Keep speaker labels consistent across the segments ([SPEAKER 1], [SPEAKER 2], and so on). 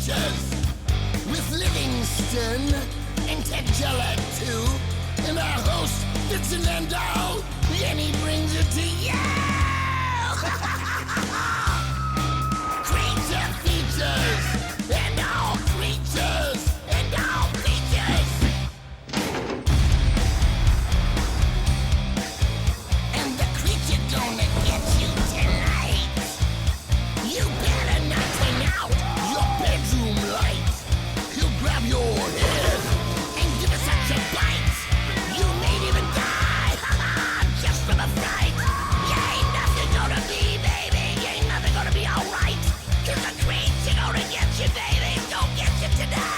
[SPEAKER 1] Features with Livingston and Tangela too, and our host Vincent Landau, and he brings it to you. Creature features and all creatures and all creatures, and the creature gonna get you tonight. You better not turn out your bedroom light. He'll grab your head and give it such a bite. You may even die just from a fright. You ain't nothing gonna be, baby. You ain't nothing gonna be alright. 'Cause the creature gonna get you, baby. Gonna get you tonight.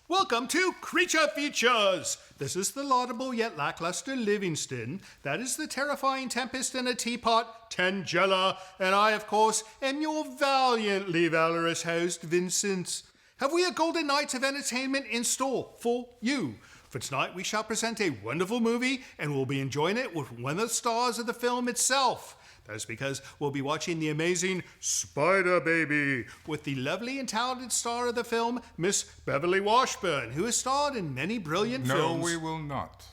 [SPEAKER 2] Welcome to Creature Features! This is the laudable yet lackluster Livingston. That is the terrifying Tempest in a Teapot, Tangela. And I, of course, am your valiantly valorous host, Vincent. Have we a golden night of entertainment in store for you? For tonight we shall present a wonderful movie, and we'll be enjoying it with one of the stars of the film itself. That is because we'll be watching the amazing Spider Baby with the lovely and talented star of the film, Miss Beverly Washburn, who has starred in many brilliant films.
[SPEAKER 3] No, we will not.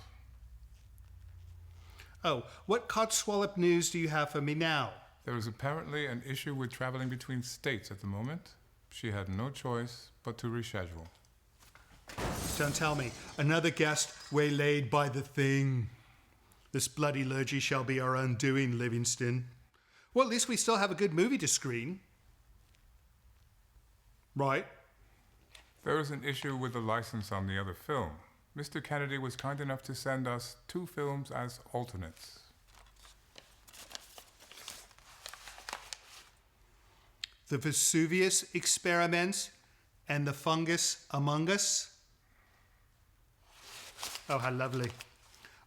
[SPEAKER 2] Oh, what codswallop news do you have for me now?
[SPEAKER 3] There is apparently an issue with traveling between states at the moment. She had no choice but to reschedule.
[SPEAKER 2] Don't tell me. Another guest waylaid by the Thing. This bloody lurgy shall be our undoing, Livingston. Well, at least we still have a good movie to screen. Right?
[SPEAKER 3] There is an issue with the license on the other film. Mr. Kennedy was kind enough to send us 2 films as alternates.
[SPEAKER 2] The Vesuvius Experiment and the Fungus Among Us. Oh, how lovely.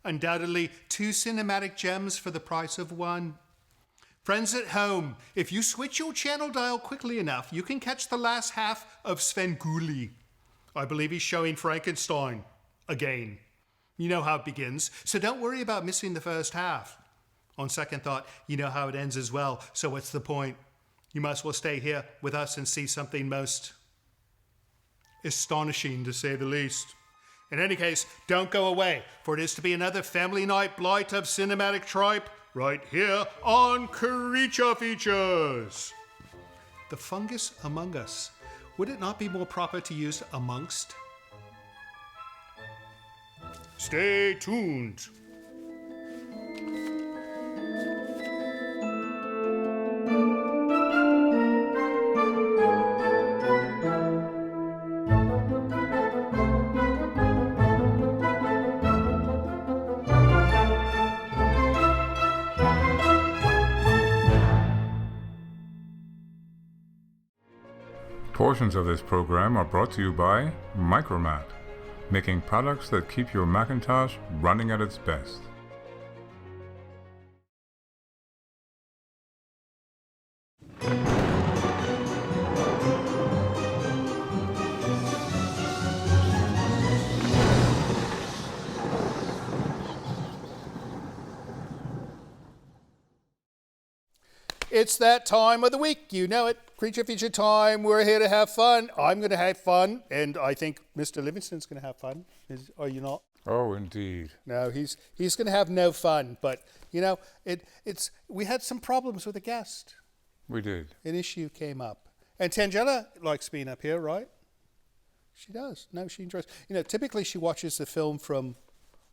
[SPEAKER 2] Undoubtedly 2 cinematic gems for the price of 1. Friends at home, if you switch your channel dial quickly enough, you can catch the last half of Svengoolie. I believe he's showing Frankenstein again. You know how it begins, so don't worry about missing the first half. On second thought, you know how it ends as well, so what's the point? You might as well stay here with us and see something most astonishing, to say the least. In any case, don't go away, for it is to be another family night blight of cinematic tripe right here on Creature Features. The Fungus Among Us. Would it not be more proper to use amongst? Stay tuned.
[SPEAKER 3] Portions of this program are brought to you by Micromat, making products that keep your Macintosh running at its best.
[SPEAKER 2] It's that time of the week. You know it. Creature Feature time. We're here to have fun. I'm going to have fun, and I think Mr. Livingston's going to have fun. Are you not?
[SPEAKER 3] Oh, indeed.
[SPEAKER 2] No, he's going to have no fun. But, you know, we had some problems with a guest.
[SPEAKER 3] We did.
[SPEAKER 2] An issue came up. And Tangela likes being up here, right? She does. No, she enjoys. You know, typically she watches the film from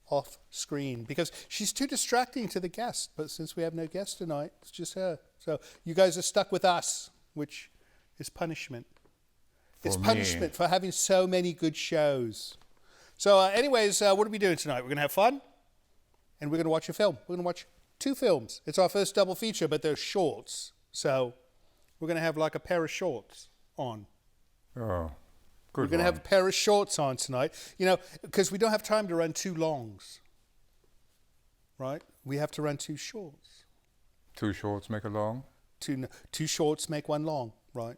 [SPEAKER 2] off screen because she's too distracting to the guest. But since we have no guest tonight, it's just her. So you guys are stuck with us, which is punishment. It's punishment for having so many good shows. So anyways, what are we doing tonight? We're going to have fun, and we're going to watch a film. We're going to watch 2 films. It's our first double feature, but they're shorts. So we're going to have like a pair of shorts on.
[SPEAKER 3] Oh, good.
[SPEAKER 2] We're going to have a pair of shorts on tonight, you know, because we don't have time to run 2 longs, right? We have to run 2 shorts.
[SPEAKER 3] 2 shorts make a long?
[SPEAKER 2] 2 shorts make 1 long, right?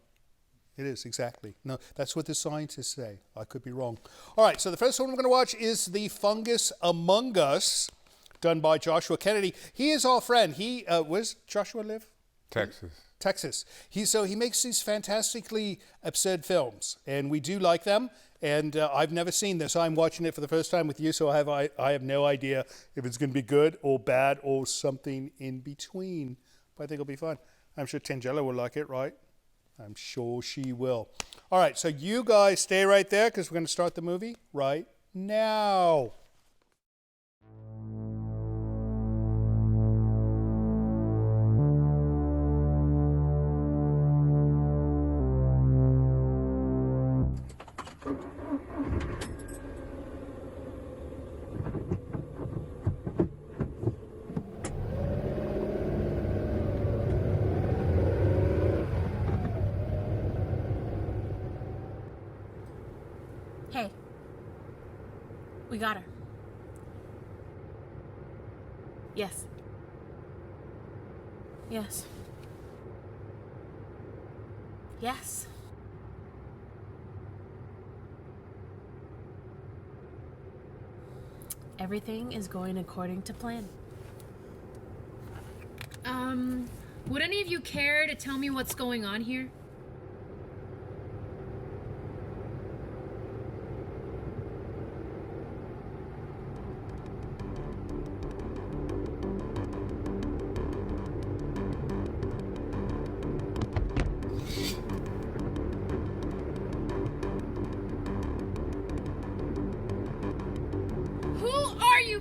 [SPEAKER 2] It is, exactly. No, that's what the scientists say. I could be wrong. All right, so the first one we're going to watch is The Fungus Among Us, done by Joshua Kennedy. He is our friend. Where's Joshua live? Texas. He makes these fantastically absurd films, and we do like them. And I've never seen this. I'm watching it for the first time with you, so I have no idea if it's going to be good or bad or something in between. But I think it'll be fun. I'm sure Tangela will like it, right? I'm sure she will. All right, so you guys stay right there because we're going to start the movie right now.
[SPEAKER 4] Hey, we got her. Yes. Yes. Yes. Everything is going according to plan.
[SPEAKER 5] Would any of you care to tell me what's going on here?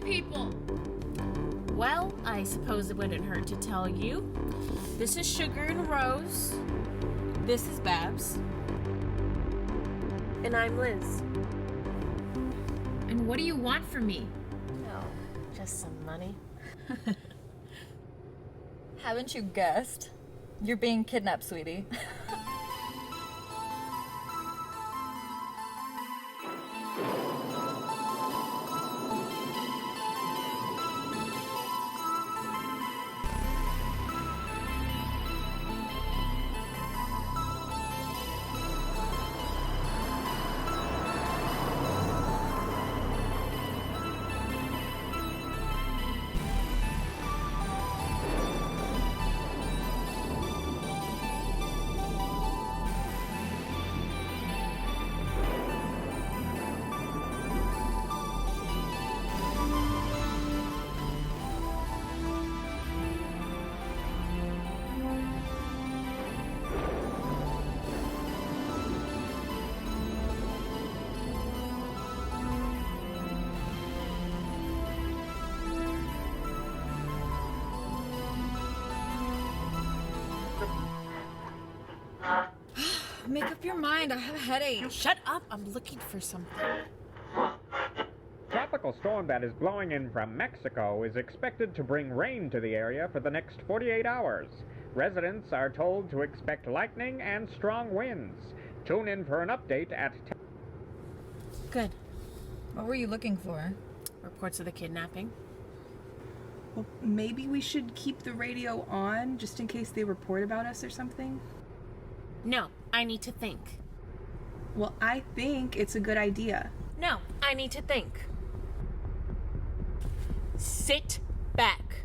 [SPEAKER 5] People.
[SPEAKER 4] Well, I suppose it wouldn't hurt to tell you. This is Sugar and Rose. This is Babs. And I'm Liz.
[SPEAKER 5] And what do you want from me?
[SPEAKER 4] No, just some money.
[SPEAKER 6] Haven't you guessed? You're being kidnapped, sweetie. Make up your mind. I have a headache.
[SPEAKER 4] Shut up. I'm looking for something.
[SPEAKER 7] Tropical storm that is blowing in from Mexico is expected to bring rain to the area for the next 48 hours. Residents are told to expect lightning and strong winds. Tune in for an update at 10.
[SPEAKER 4] Good.
[SPEAKER 6] What were you looking for?
[SPEAKER 4] Reports of the kidnapping.
[SPEAKER 8] Well, maybe we should keep the radio on just in case they report about us or something.
[SPEAKER 4] No, I need to think.
[SPEAKER 8] Well, I think it's a good idea.
[SPEAKER 4] No, I need to think. Sit back.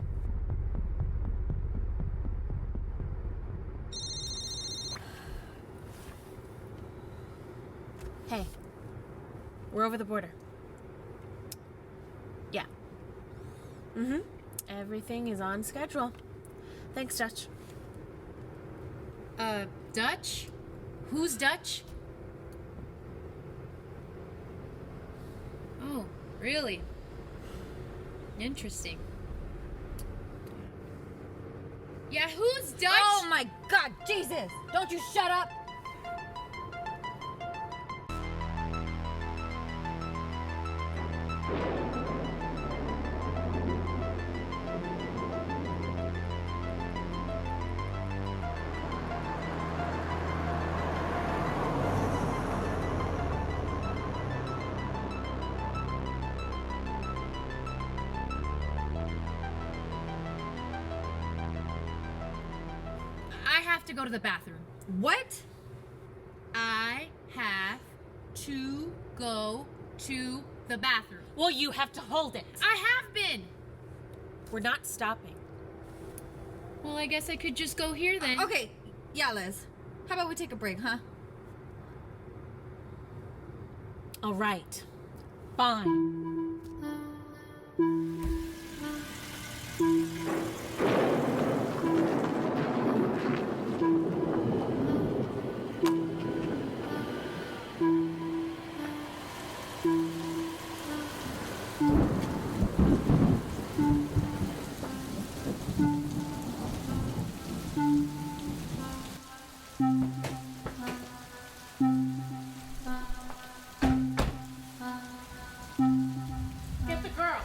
[SPEAKER 4] Hey, we're over the border. Yeah. Everything is on schedule. Thanks, Dutch.
[SPEAKER 5] Dutch? Who's Dutch? Oh, really? Interesting. Yeah, who's Dutch?
[SPEAKER 6] Oh my God, Jesus! Don't you shut up!
[SPEAKER 5] I have to go to the bathroom.
[SPEAKER 6] What?
[SPEAKER 5] to go to the bathroom.
[SPEAKER 4] Well, you have to hold it.
[SPEAKER 5] I have been.
[SPEAKER 4] We're not stopping.
[SPEAKER 5] Well, I guess I could just go here then.
[SPEAKER 6] Okay, yeah, Liz. How about we take a break, huh?
[SPEAKER 4] All right. Fine. Get the girl.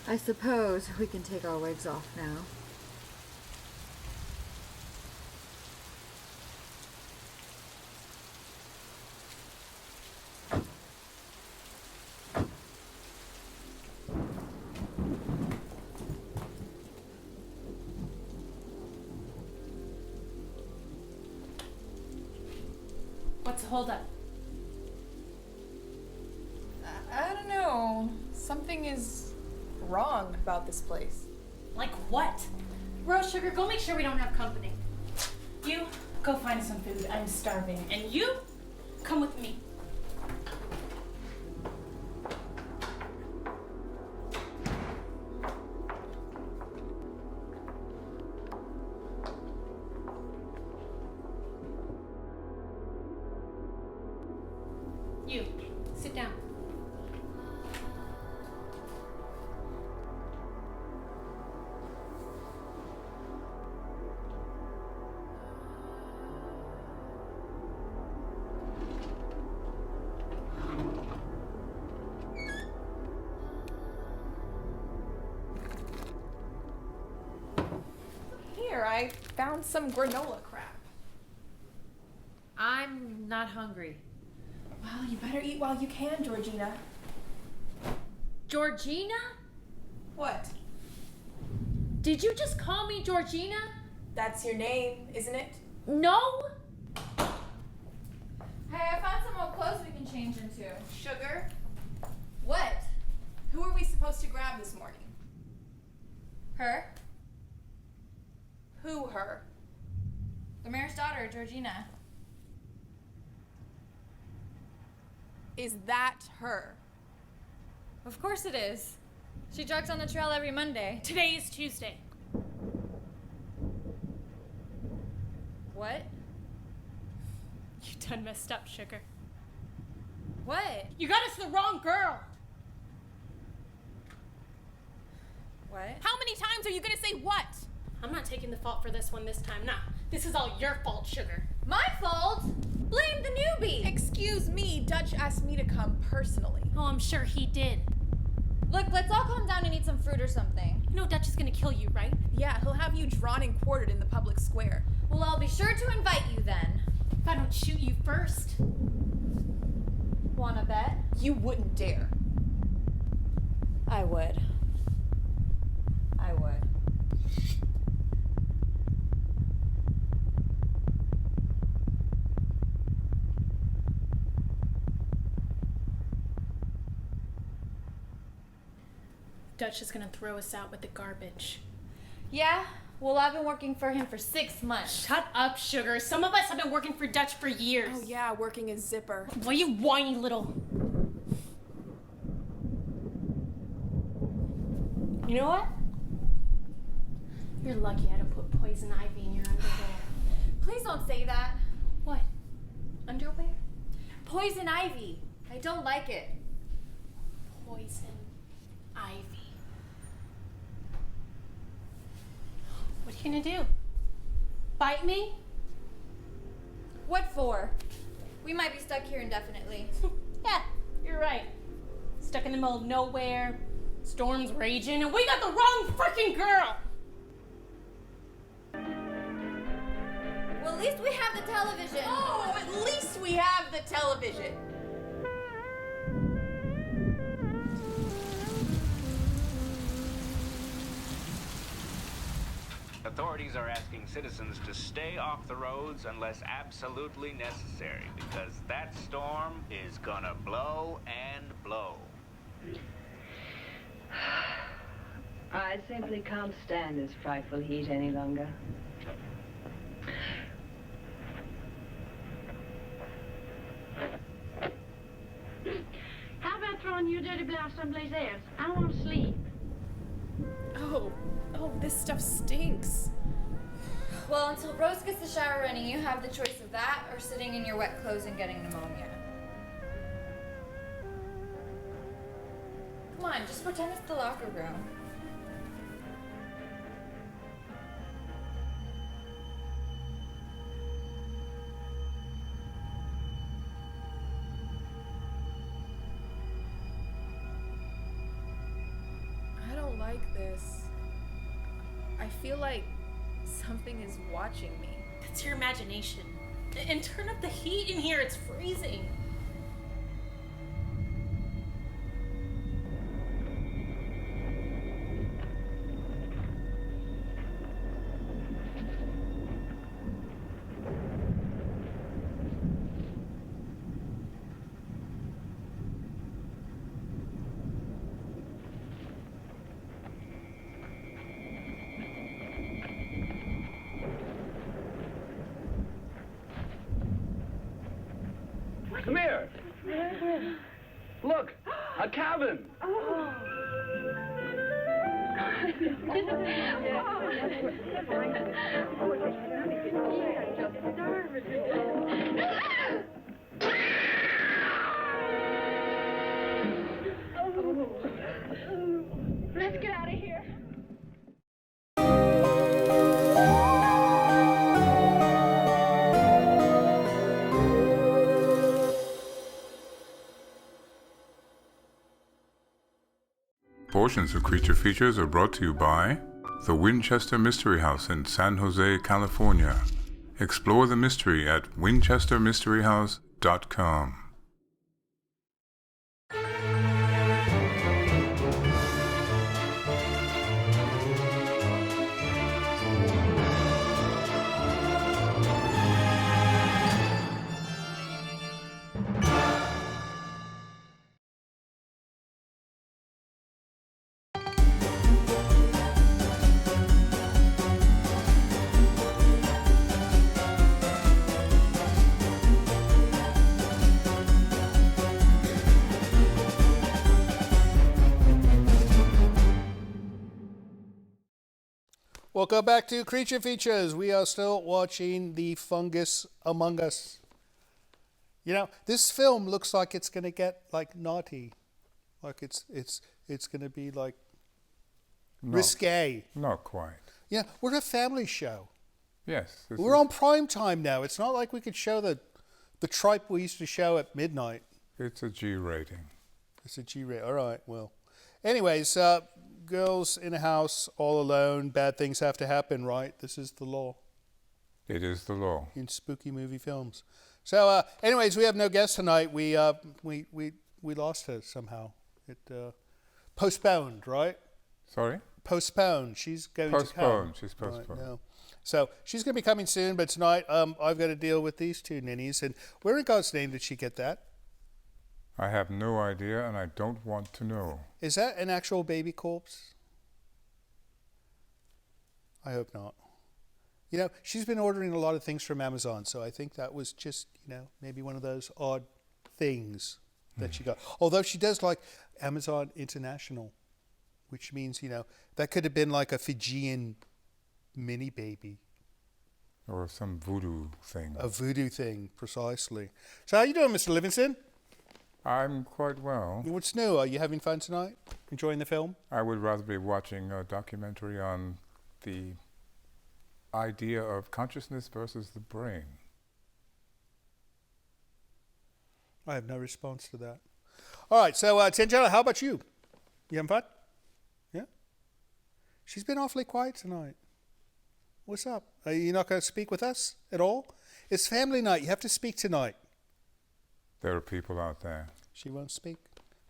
[SPEAKER 6] I suppose we can take our wigs off now.
[SPEAKER 4] What's the holdup?
[SPEAKER 8] I don't know. Something is wrong about this place.
[SPEAKER 4] Like what? Rose Sugar, go make sure we don't have company. You, go find some food. I'm starving. And you, come with me. You, sit down.
[SPEAKER 8] Here, I found some granola crap.
[SPEAKER 4] I'm not hungry.
[SPEAKER 8] Well, you better eat while you can, Georgina.
[SPEAKER 4] Georgina?
[SPEAKER 8] What?
[SPEAKER 4] Did you just call me Georgina?
[SPEAKER 8] That's your name, isn't it?
[SPEAKER 4] No.
[SPEAKER 6] Hey, I found some old clothes we can change into.
[SPEAKER 8] Sugar?
[SPEAKER 6] What?
[SPEAKER 8] Who are we supposed to grab this morning?
[SPEAKER 6] Her?
[SPEAKER 8] Who, her?
[SPEAKER 6] The mayor's daughter, Georgina.
[SPEAKER 8] Is that her?
[SPEAKER 6] Of course it is. She jogs on the trail every Monday.
[SPEAKER 4] Today is Tuesday.
[SPEAKER 6] What?
[SPEAKER 4] You done messed up, Sugar.
[SPEAKER 6] What?
[SPEAKER 4] You got us the wrong girl.
[SPEAKER 6] What?
[SPEAKER 8] How many times are you gonna say what?
[SPEAKER 4] I'm not taking the fault for this one this time. Nah, this is all your fault, Sugar.
[SPEAKER 6] My fault? Blame the newbie!
[SPEAKER 8] Excuse me, Dutch asked me to come personally.
[SPEAKER 4] Oh, I'm sure he did.
[SPEAKER 6] Look, let's all calm down and eat some fruit or something.
[SPEAKER 4] You know Dutch is gonna kill you, right?
[SPEAKER 8] Yeah, he'll have you drawn and quartered in the public square.
[SPEAKER 6] Well, I'll be sure to invite you then.
[SPEAKER 4] If I don't shoot you first.
[SPEAKER 6] Wanna bet?
[SPEAKER 8] You wouldn't dare.
[SPEAKER 6] I would. I would.
[SPEAKER 4] Dutch is gonna throw us out with the garbage.
[SPEAKER 6] Yeah? Well, I've been working for him for 6 months.
[SPEAKER 4] Shut up, Sugar. Some of us have been working for Dutch for years.
[SPEAKER 8] Oh yeah, working as zipper.
[SPEAKER 4] Why, you whiny little... You know what? You're lucky I didn't put poison ivy in your underwear.
[SPEAKER 6] Please don't say that.
[SPEAKER 4] What? Underwear?
[SPEAKER 6] Poison ivy. I don't like it.
[SPEAKER 4] Poison ivy. What are you gonna do? Bite me?
[SPEAKER 6] What for? We might be stuck here indefinitely.
[SPEAKER 4] Yeah, you're right. Stuck in the middle of nowhere, storms raging, and we got the wrong freaking girl!
[SPEAKER 6] Well, at least we have the television.
[SPEAKER 8] Oh, at least we have the television.
[SPEAKER 9] Authorities are asking citizens to stay off the roads unless absolutely necessary, because that storm is gonna blow and blow.
[SPEAKER 10] I simply can't stand this frightful heat any longer.
[SPEAKER 11] How about throwing your dirty blouse someplace else? I want to sleep.
[SPEAKER 8] Oh, this stuff stinks.
[SPEAKER 6] Well, until Rose gets the shower running, you have the choice of that or sitting in your wet clothes and getting pneumonia. Come on, just pretend it's the locker room.
[SPEAKER 8] I don't like this. I feel like something is watching me.
[SPEAKER 4] That's your imagination. And turn up the heat in here, it's freezing.
[SPEAKER 12] Come here. Look, a cabin.
[SPEAKER 11] Let's get out of here.
[SPEAKER 3] Portions of Creature Features are brought to you by the Winchester Mystery House in San Jose, California. Explore the mystery at winchestermysteryhouse.com.
[SPEAKER 2] Welcome back to Creature Features. We are still watching The Fungus Among Us. You know, this film looks like it's going to get like naughty, like it's going to be like risque.
[SPEAKER 3] Not quite.
[SPEAKER 2] Yeah, we're a family show.
[SPEAKER 3] Yes.
[SPEAKER 2] We're on prime time now. It's not like we could show the tripe we used to show at midnight.
[SPEAKER 3] It's a G rating.
[SPEAKER 2] It's a G rating. All right. Well, anyways, girls in a house all alone. Bad things have to happen, right? This is the law.
[SPEAKER 3] It is the law.
[SPEAKER 2] In spooky movie films. So, anyways, we have no guest tonight. We lost her somehow. It postponed, right?
[SPEAKER 3] Sorry?
[SPEAKER 2] Postponed. She's going to come.
[SPEAKER 3] She's postponed.
[SPEAKER 2] Right, no. So she's going to be coming soon, but tonight I've got to deal with these two ninnies. And where in God's name did she get that?
[SPEAKER 3] I have no idea, and I don't want to know.
[SPEAKER 2] Is that an actual baby corpse? I hope not. You know, she's been ordering a lot of things from Amazon, so I think that was just, maybe one of those odd things that she got. Although she does like Amazon International, which means, that could have been like a Fijian mini baby.
[SPEAKER 3] Or some voodoo thing.
[SPEAKER 2] A voodoo thing, precisely. So how you doing, Mr. Livingston?
[SPEAKER 3] I'm quite well.
[SPEAKER 2] What's new? Are you having fun tonight? Enjoying the film?
[SPEAKER 3] I would rather be watching a documentary on the idea of consciousness versus the brain.
[SPEAKER 2] I have no response to that. All right, so Tangela, how about you? You having fun? Yeah? She's been awfully quiet tonight. What's up? Are you not going to speak with us at all? It's family night. You have to speak tonight.
[SPEAKER 3] There are people out there.
[SPEAKER 2] She won't speak.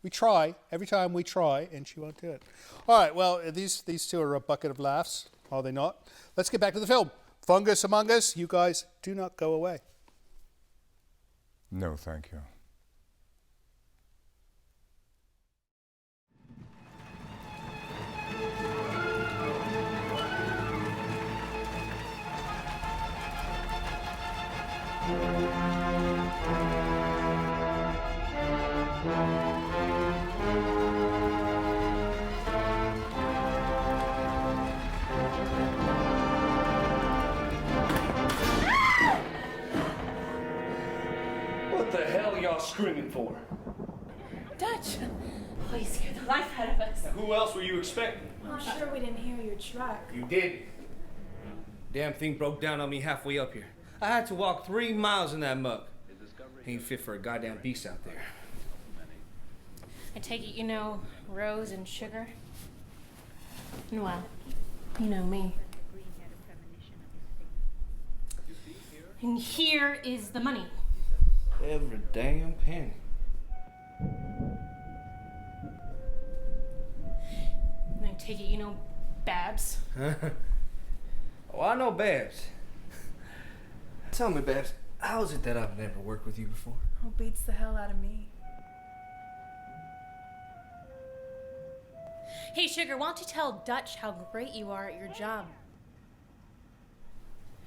[SPEAKER 2] We try. Every time we try, and she won't do it. All right, well, these two are a bucket of laughs. are they not? Let's get back to the film. Fungus among us, you guys do not go away.
[SPEAKER 3] No, thank you.
[SPEAKER 12] What the hell are y'all screaming for?
[SPEAKER 4] Dutch! Oh, you scared the life out of us.
[SPEAKER 12] Now, who else were you expecting?
[SPEAKER 4] I'm sure we didn't hear your truck.
[SPEAKER 12] You did. Damn thing broke down on me halfway up here. I had to walk 3 miles in that muck. Ain't fit for a goddamn beast out there.
[SPEAKER 4] I take it you know Rose and Sugar? Well, you know me. And here is the money.
[SPEAKER 12] Every damn penny.
[SPEAKER 4] And I take it you know Babs?
[SPEAKER 12] Oh, I know Babs. Tell me, Babs, how is it that I've never worked with you before?
[SPEAKER 8] Oh, beats the hell out of me.
[SPEAKER 4] Hey, Sugar, why don't you tell Dutch how great you are at your job?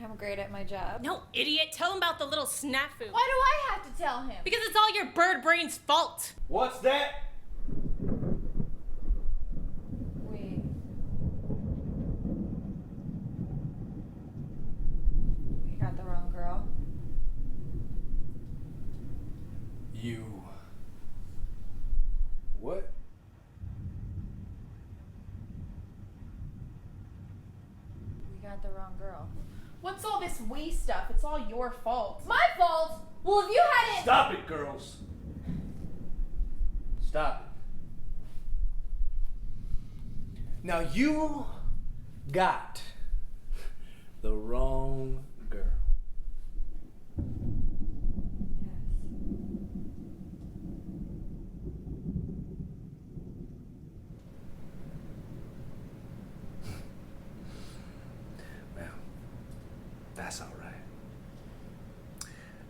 [SPEAKER 6] I'm great at my job.
[SPEAKER 4] No, idiot. Tell him about the little snafu.
[SPEAKER 6] Why do I have to tell him?
[SPEAKER 4] Because it's all your bird brain's fault.
[SPEAKER 12] What's that?
[SPEAKER 6] We got the wrong girl.
[SPEAKER 12] You. What?
[SPEAKER 6] We got the wrong girl.
[SPEAKER 8] What's all this we stuff? It's all your fault.
[SPEAKER 6] My fault? Well, if you hadn't...
[SPEAKER 12] Stop it, girls. Stop it. Now you got the wrong girl. Well, that's all right.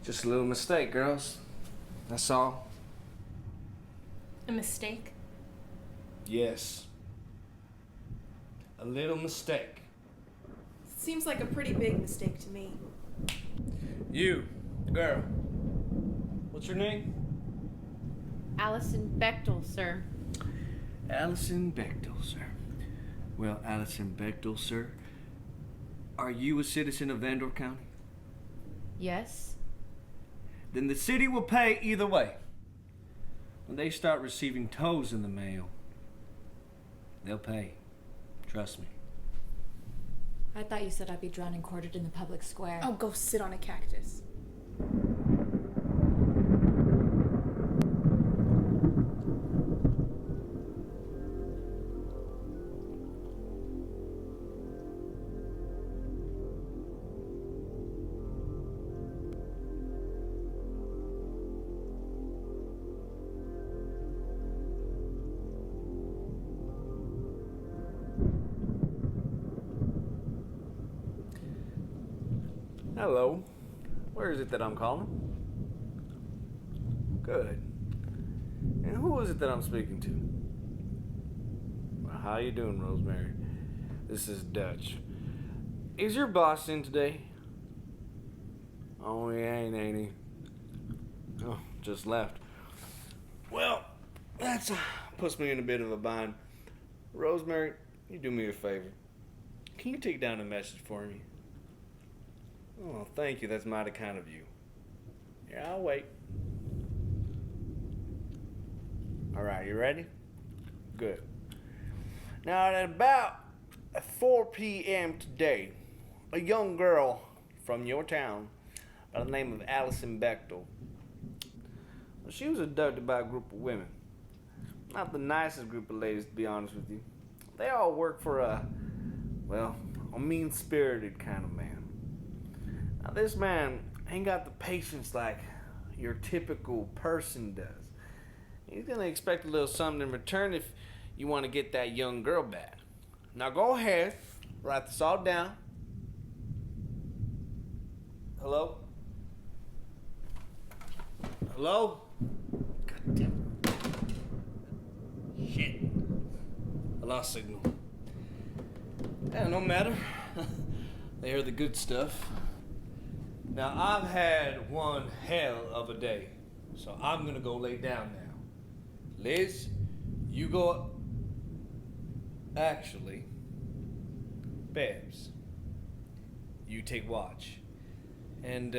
[SPEAKER 12] Just a little mistake, girls. That's all.
[SPEAKER 4] A mistake?
[SPEAKER 12] Yes. A little mistake.
[SPEAKER 8] Seems like a pretty big mistake to me.
[SPEAKER 12] You, girl. What's your name?
[SPEAKER 5] Allison Bechtel, sir.
[SPEAKER 12] Allison Bechtel, sir. Well, Allison Bechtel, sir, are you a citizen of Vandor County?
[SPEAKER 5] Yes.
[SPEAKER 12] Then the city will pay either way. When they start receiving toes in the mail, they'll pay. Trust me.
[SPEAKER 6] I thought you said I'd be drawn and quartered in the public square.
[SPEAKER 8] Oh, go sit on a cactus.
[SPEAKER 12] Hello. Where is it that I'm calling? Good. And who is it that I'm speaking to? Well, how you doing, Rosemary? This is Dutch. Is your boss in today? Oh, he ain't he? Oh, just left. Well, that puts me in a bit of a bind. Rosemary, you do me a favor. Can you take down a message for me? Oh, thank you. That's mighty kind of you. Yeah, I'll wait. All right, you ready? Good. Now, at about 4 p.m. today, a young girl from your town by the name of Allison Bechtel. Well, she was abducted by a group of women. Not the nicest group of ladies, to be honest with you. They all work for a mean-spirited kind of man. Now, this man ain't got the patience like your typical person does. He's gonna expect a little something in return if you want to get that young girl back. Now go ahead, Write this all down. Hello? Hello? God damn it. Shit. I lost signal. Yeah, no matter. They hear the good stuff. Now, I've had one hell of a day, so I'm gonna go lay down now. Liz, you go up. Actually, Babs, you take watch. And,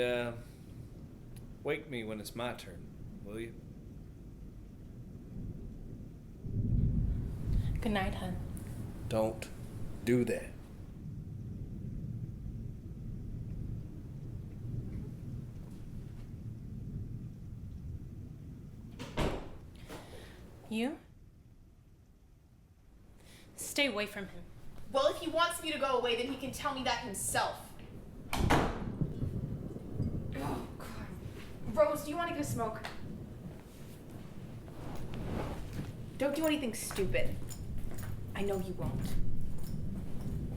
[SPEAKER 12] wake me when it's my turn, will you?
[SPEAKER 4] Good night, hun.
[SPEAKER 12] Don't do that.
[SPEAKER 4] You? Stay away from him.
[SPEAKER 13] Well, if he wants me to go away, then he can tell me that himself. Oh, God. Rose, do you want to get a smoke? Don't do anything stupid. I know you won't.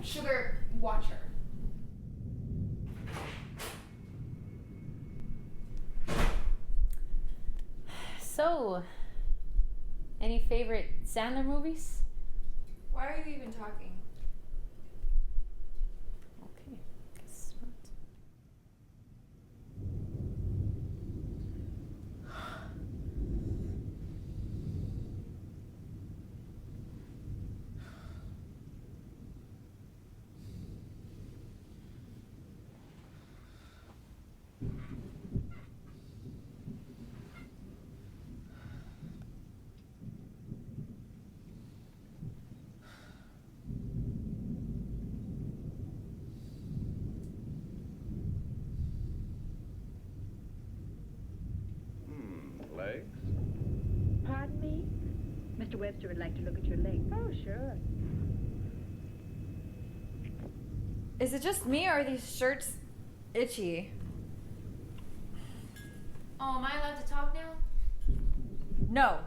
[SPEAKER 13] Sugar, watch her.
[SPEAKER 14] So, any favorite Sandler movies?
[SPEAKER 6] Why are you even talking?
[SPEAKER 14] Okay, guess not.
[SPEAKER 9] Legs?
[SPEAKER 10] Pardon me? Mr. Webster would like to look at your leg. Oh, sure.
[SPEAKER 6] Is it just me or are these shirts itchy?
[SPEAKER 4] Oh, am I allowed to talk now?
[SPEAKER 6] No.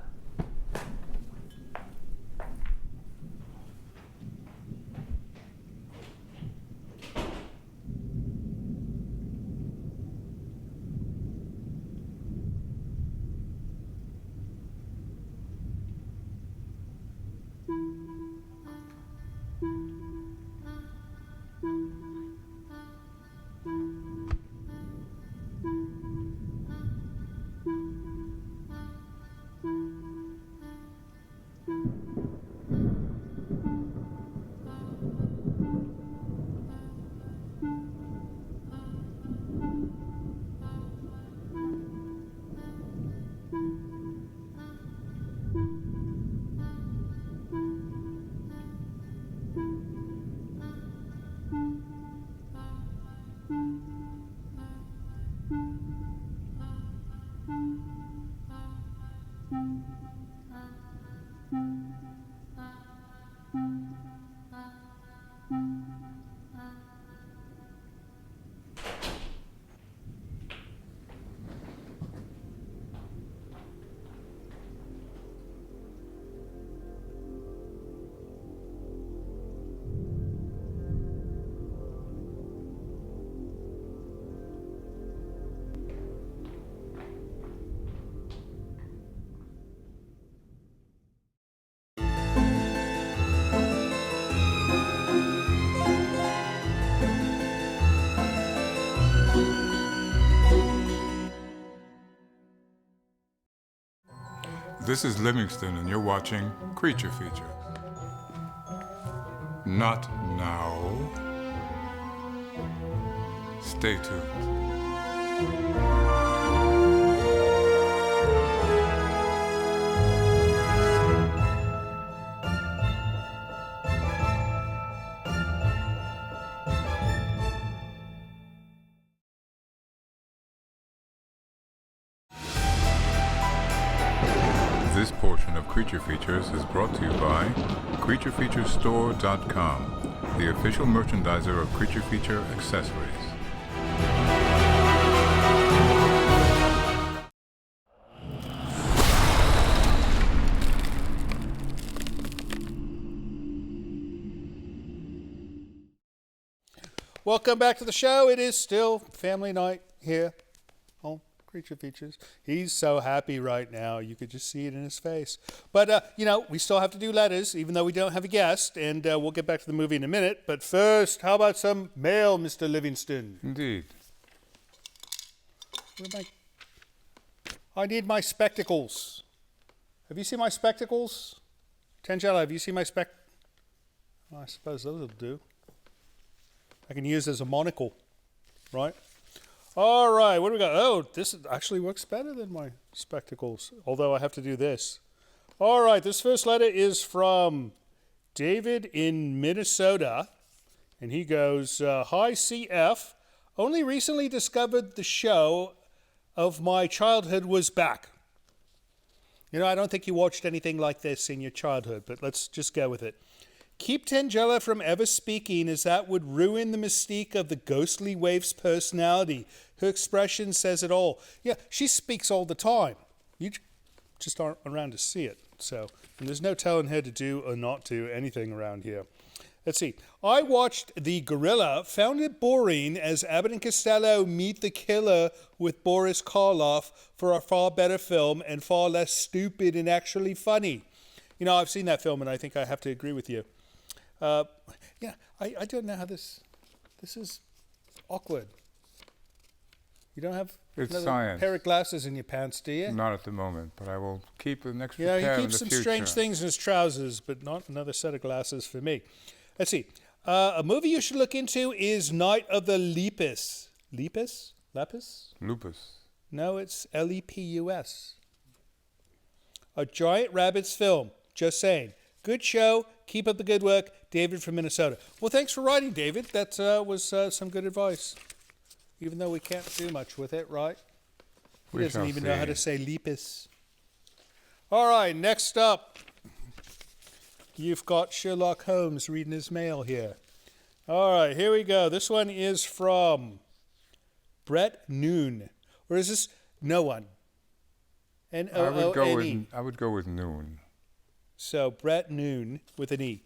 [SPEAKER 3] This is Livingston, and you're watching Creature Features. Not now. Stay tuned. This portion of Creature Features is brought to you by CreatureFeatureStore.com, the official merchandiser of Creature Feature accessories.
[SPEAKER 2] welcome back to the show. It is still family night here on Creature Features. He's so happy right now. You could just see it in his face. But, we still have to do letters, even though we don't have a guest, and we'll get back to the movie in a minute. But first, how about some mail, Mr. Livingston?
[SPEAKER 3] Indeed.
[SPEAKER 2] I need my spectacles. Have you seen my spectacles? Tangela, have you seen my I suppose those will do. I can use as a monocle, right? All right, what do we got? Oh, this actually works better than my spectacles, although I have to do this. All right, this first letter is from David in Minnesota, and he goes, Hi, CF. Only recently discovered the show of my childhood was back. I don't think you watched anything like this in your childhood, but let's just go with it. Keep Tangela from ever speaking, as that would ruin the mystique of the ghostly waif's personality. Her expression says it all. Yeah, she speaks all the time. You just aren't around to see it. And there's no telling her to do or not do anything around here. Let's see. I watched The Gorilla, found it boring as Abbott and Costello meet the killer with Boris Karloff for a far better film and far less stupid and actually funny. I've seen that film and I think I have to agree with you. I don't know how this is awkward. You don't have another pair of glasses in your pants, do you?
[SPEAKER 3] Not at the moment, but I will keep an extra pair in the future.
[SPEAKER 2] Yeah, he keeps some strange things in his trousers, but not another set of glasses for me. Let's see. A movie you should look into is Night of the Lepus. Lepus? Lapis?
[SPEAKER 3] Lupus.
[SPEAKER 2] No, it's Lepus. A giant rabbit's film. Just saying. Good show. Keep up the good work. David from Minnesota. Well, thanks for writing, David. That was some good advice. Even though we can't do much with it, right? He doesn't even know how to say lepus. All right, next up. You've got Sherlock Holmes reading his mail here. All right, here we go. This one is from Brett Noon. Or is this no one? N-O-O-N-E.
[SPEAKER 3] I would go with Noon.
[SPEAKER 2] So Brett Noon with an E.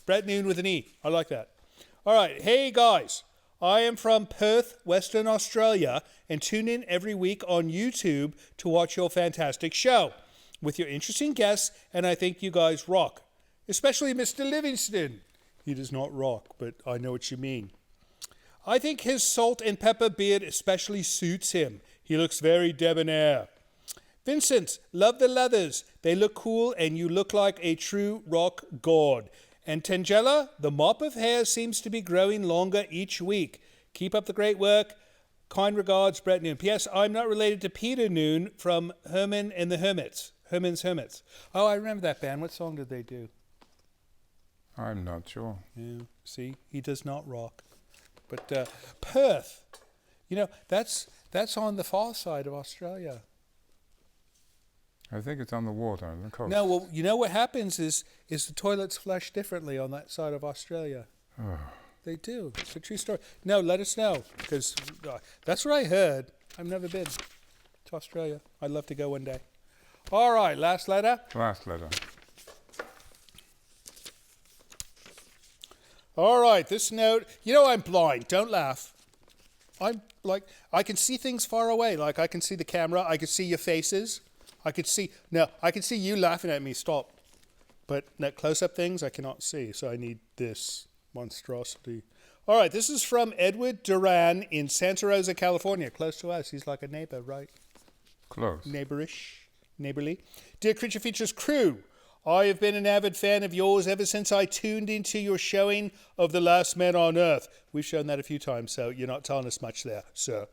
[SPEAKER 2] Brett Noon with an E. I like that. All right. Hey, guys. I am from Perth, Western Australia, and tune in every week on YouTube to watch your fantastic show with your interesting guests, and I think you guys rock. Especially Mr. Livingston. He does not rock, but I know what you mean. I think his salt and pepper beard especially suits him. He looks very debonair. Vincent, love the leathers. They look cool and you look like a true rock god. And Tangela, the mop of hair seems to be growing longer each week. Keep up the great work. Kind regards, Brett Noon. P.S. I'm not related to Peter Noon from Herman and the Hermits. Herman's Hermits. Oh, I remember that band. What song did they do?
[SPEAKER 3] I'm not sure.
[SPEAKER 2] Yeah, see, he does not rock. But Perth, that's on the far side of Australia.
[SPEAKER 3] I think it's on the water, on the coast.
[SPEAKER 2] No, well, what happens is the toilets flush differently on that side of Australia.
[SPEAKER 3] Oh.
[SPEAKER 2] They do. It's a true story. No, let us know, because that's what I heard. I've never been to Australia. I'd love to go one day. All right, last letter.
[SPEAKER 3] Last letter.
[SPEAKER 2] All right, this note. I'm blind. Don't laugh. I can see things far away. Like, I can see the camera. I can see your faces. I can see you laughing at me. Stop. But close-up things I cannot see, so I need this monstrosity. All right, this is from Edward Duran in Santa Rosa, California. Close to us. He's like a neighbor, right?
[SPEAKER 3] Close.
[SPEAKER 2] Neighborly. Dear Creature Features crew, I have been an avid fan of yours ever since I tuned into your showing of The Last Man on Earth. We've shown that a few times, so you're not telling us much there, sir.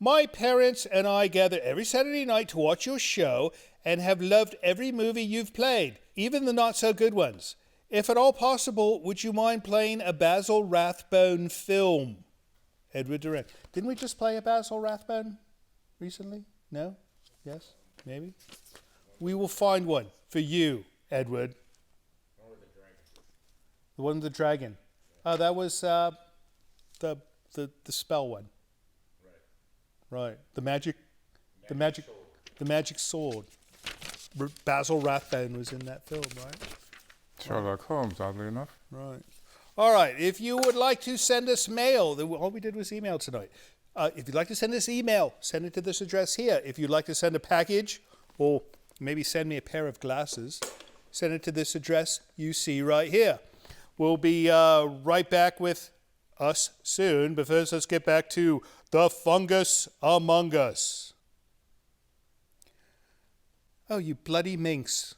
[SPEAKER 2] My parents and I gather every Saturday night to watch your show and have loved every movie you've played, even the not-so-good ones. If at all possible, would you mind playing a Basil Rathbone film? Edward Duran. Didn't we just play a Basil Rathbone recently? No? Yes? Maybe? We will find one for you, Edward. The one with the dragon. Oh, that was the spell one. Right. The magic sword. Basil Rathbone was in that film, right?
[SPEAKER 3] Sherlock Holmes, oddly enough.
[SPEAKER 2] Right. All right, if you would like to send us mail, all we did was email tonight. If you'd like to send us email, send it to this address here. If you'd like to send a package, or maybe send me a pair of glasses, send it to this address you see right here. We'll be right back with us soon, but first let's get back to the fungus among us. Oh, you bloody minx.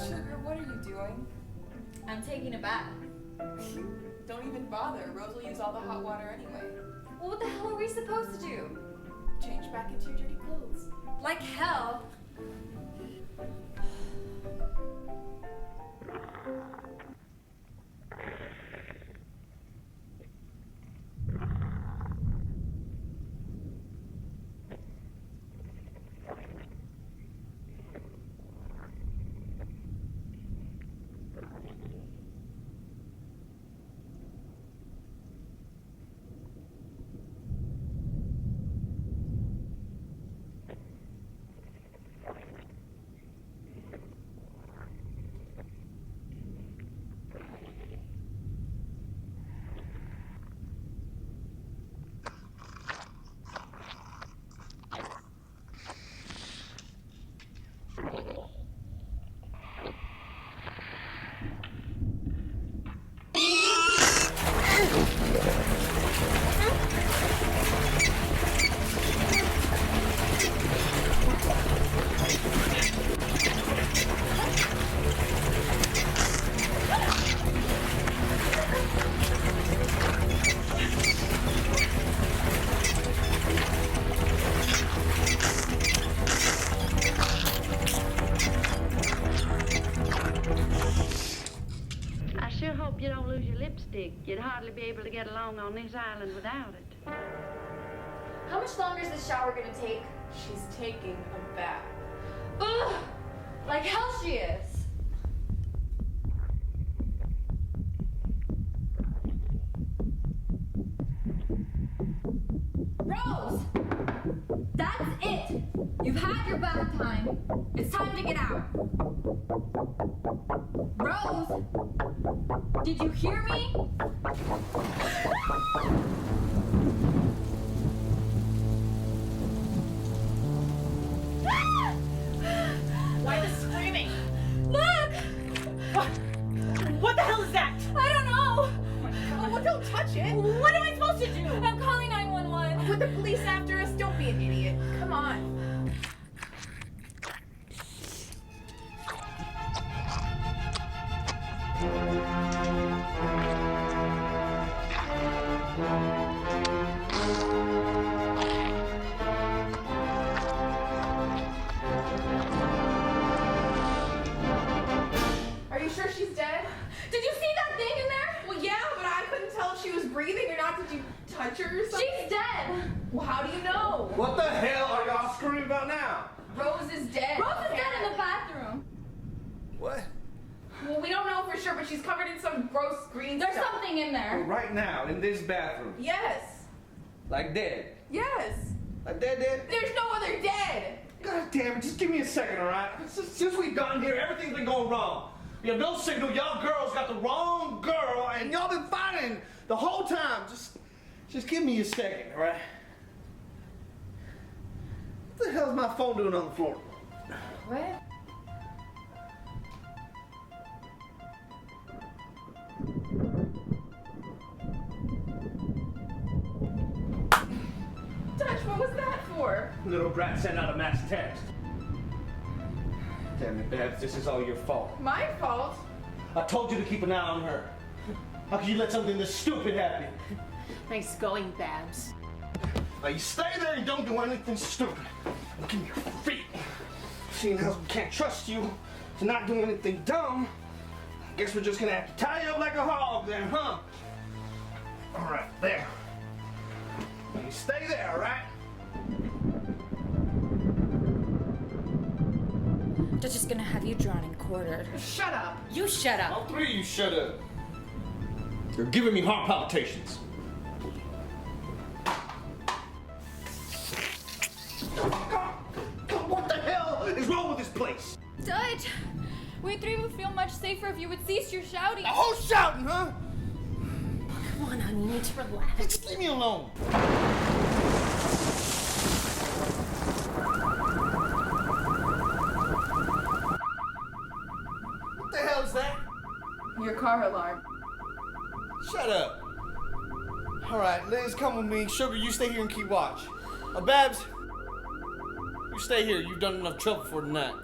[SPEAKER 8] Sugar, what are you doing?
[SPEAKER 6] I'm taking a bath.
[SPEAKER 8] Don't even bother. Rose will use all the hot water anyway.
[SPEAKER 6] Well, what the hell are we supposed to do?
[SPEAKER 8] Change back into your dirty clothes.
[SPEAKER 6] Like hell.
[SPEAKER 11] I sure hope you don't lose your lipstick. You'd hardly be able to get along on this island without it.
[SPEAKER 6] How much longer is this shower gonna take?
[SPEAKER 8] She's taking a bath.
[SPEAKER 6] Ugh! Like hell she is. Rose! That's it! You've had your bath time. It's time to get out. Rose! Did you hear me?
[SPEAKER 4] Why the screaming?
[SPEAKER 6] Look!
[SPEAKER 4] What the hell is that?
[SPEAKER 6] I don't know.
[SPEAKER 8] Oh, don't touch it.
[SPEAKER 4] What am I supposed to do?
[SPEAKER 6] I'm calling 911.
[SPEAKER 8] With the police after us, don't be an idiot. Come on. Are you sure she's dead?
[SPEAKER 6] Did you see that thing in there?
[SPEAKER 8] Well, yeah, but I couldn't tell if she was breathing or not. Did you touch her or something?
[SPEAKER 6] She's dead.
[SPEAKER 8] Well, how do you know?
[SPEAKER 12] What the hell are y'all screaming about now?
[SPEAKER 8] Rose is dead.
[SPEAKER 6] Rose is dead in the bathroom.
[SPEAKER 12] What?
[SPEAKER 8] Well, we don't know for sure, but she's covered in some gross green
[SPEAKER 6] There's
[SPEAKER 8] stuff.
[SPEAKER 6] something in there.
[SPEAKER 12] Right now, in this bathroom.
[SPEAKER 8] Yes.
[SPEAKER 12] Like dead.
[SPEAKER 8] Yes.
[SPEAKER 12] Like dead?
[SPEAKER 8] There's no other dead.
[SPEAKER 12] God damn it, just give me a second, all right? Since we've gotten here, everything's been going wrong. We have no signal, y'all girls got the wrong girl, and y'all been fighting the whole time. Just give me a second, all right? What the hell's my phone doing on the floor?
[SPEAKER 6] What?
[SPEAKER 8] Dutch, what was that for?
[SPEAKER 12] Little brat sent out a mass text. Damn it, Babs, this is all your fault.
[SPEAKER 8] My fault?
[SPEAKER 12] I told you to keep an eye on her. How could you let something this stupid happen?
[SPEAKER 4] Nice going, Babs.
[SPEAKER 12] Now you stay there and don't do anything stupid. Give me your feet. Seeing how we can't trust you to not do anything dumb, I guess we're just gonna have to tie you up like a hog then, huh? All right, there. Now you stay there, all right?
[SPEAKER 6] Dutch is gonna have you drawn and quartered.
[SPEAKER 8] Shut up.
[SPEAKER 4] You shut up.
[SPEAKER 12] All three of you shut up. You're giving me heart palpitations. What the hell is wrong with this place?
[SPEAKER 6] Dutch, we three would feel much safer if you would cease your shouting.
[SPEAKER 12] Now who's shouting, huh?
[SPEAKER 4] Come on, honey, you need to relax.
[SPEAKER 12] Just leave me alone. What the hell is that?
[SPEAKER 8] Your car alarm.
[SPEAKER 12] Shut up. All right, Liz, come with me. Sugar, you stay here and keep watch. Babs, you stay here. You've done enough trouble for tonight.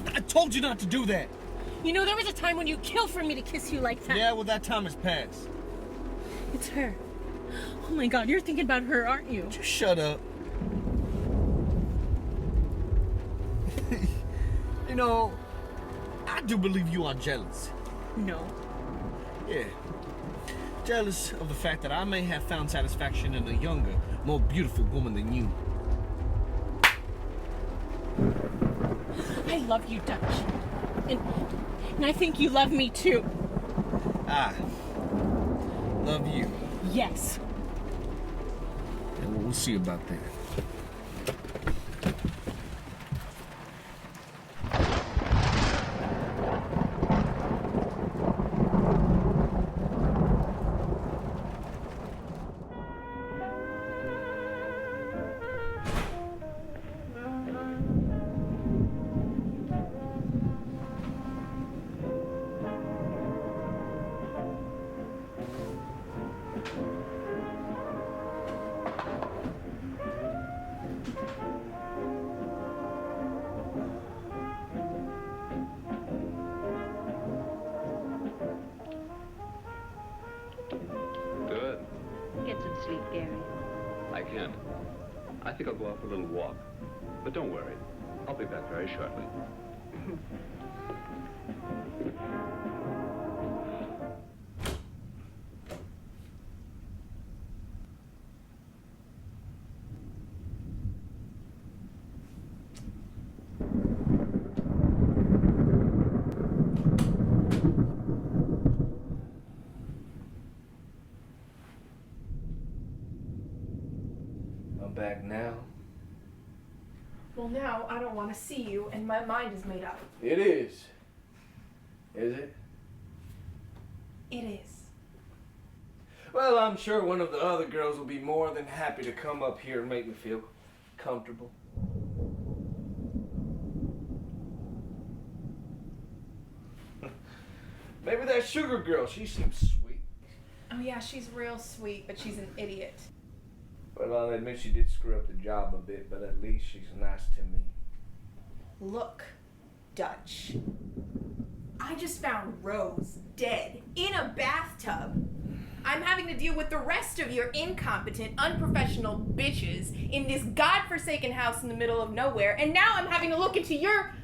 [SPEAKER 12] I told you not to do that.
[SPEAKER 4] You know, there was a time when you killed for me to kiss you like that.
[SPEAKER 12] Yeah, well, that time has passed.
[SPEAKER 4] It's her. Oh my God, you're thinking about her, aren't you?
[SPEAKER 12] Just shut up. You know, I do believe you are jealous.
[SPEAKER 4] No.
[SPEAKER 12] Yeah. Jealous of the fact that I may have found satisfaction in a younger, more beautiful woman than you.
[SPEAKER 4] I love you, Dutch. And I think you love me too.
[SPEAKER 12] I love you.
[SPEAKER 4] Yes.
[SPEAKER 12] And we'll see about that.
[SPEAKER 15] Good.
[SPEAKER 11] Get some sleep, Gary.
[SPEAKER 15] I can't. I think I'll go out for a little walk. But don't worry. I'll be back very shortly.
[SPEAKER 12] I'm back now.
[SPEAKER 8] Well, now I don't want to see you, and my mind is made up.
[SPEAKER 12] It is. Is it?
[SPEAKER 8] It is.
[SPEAKER 12] Well, I'm sure one of the other girls will be more than happy to come up here and make me feel comfortable. Maybe that sugar girl, she seems sweet.
[SPEAKER 8] Oh yeah, she's real sweet, but she's an idiot.
[SPEAKER 12] Well, I'll admit she did screw up the job a bit, but at least she's nice to me.
[SPEAKER 8] Look, Dutch. I just found Rose dead in a bathtub.
[SPEAKER 13] I'm having to deal with the rest of your incompetent, unprofessional bitches in this godforsaken house in the middle of nowhere, and now I'm having to look into your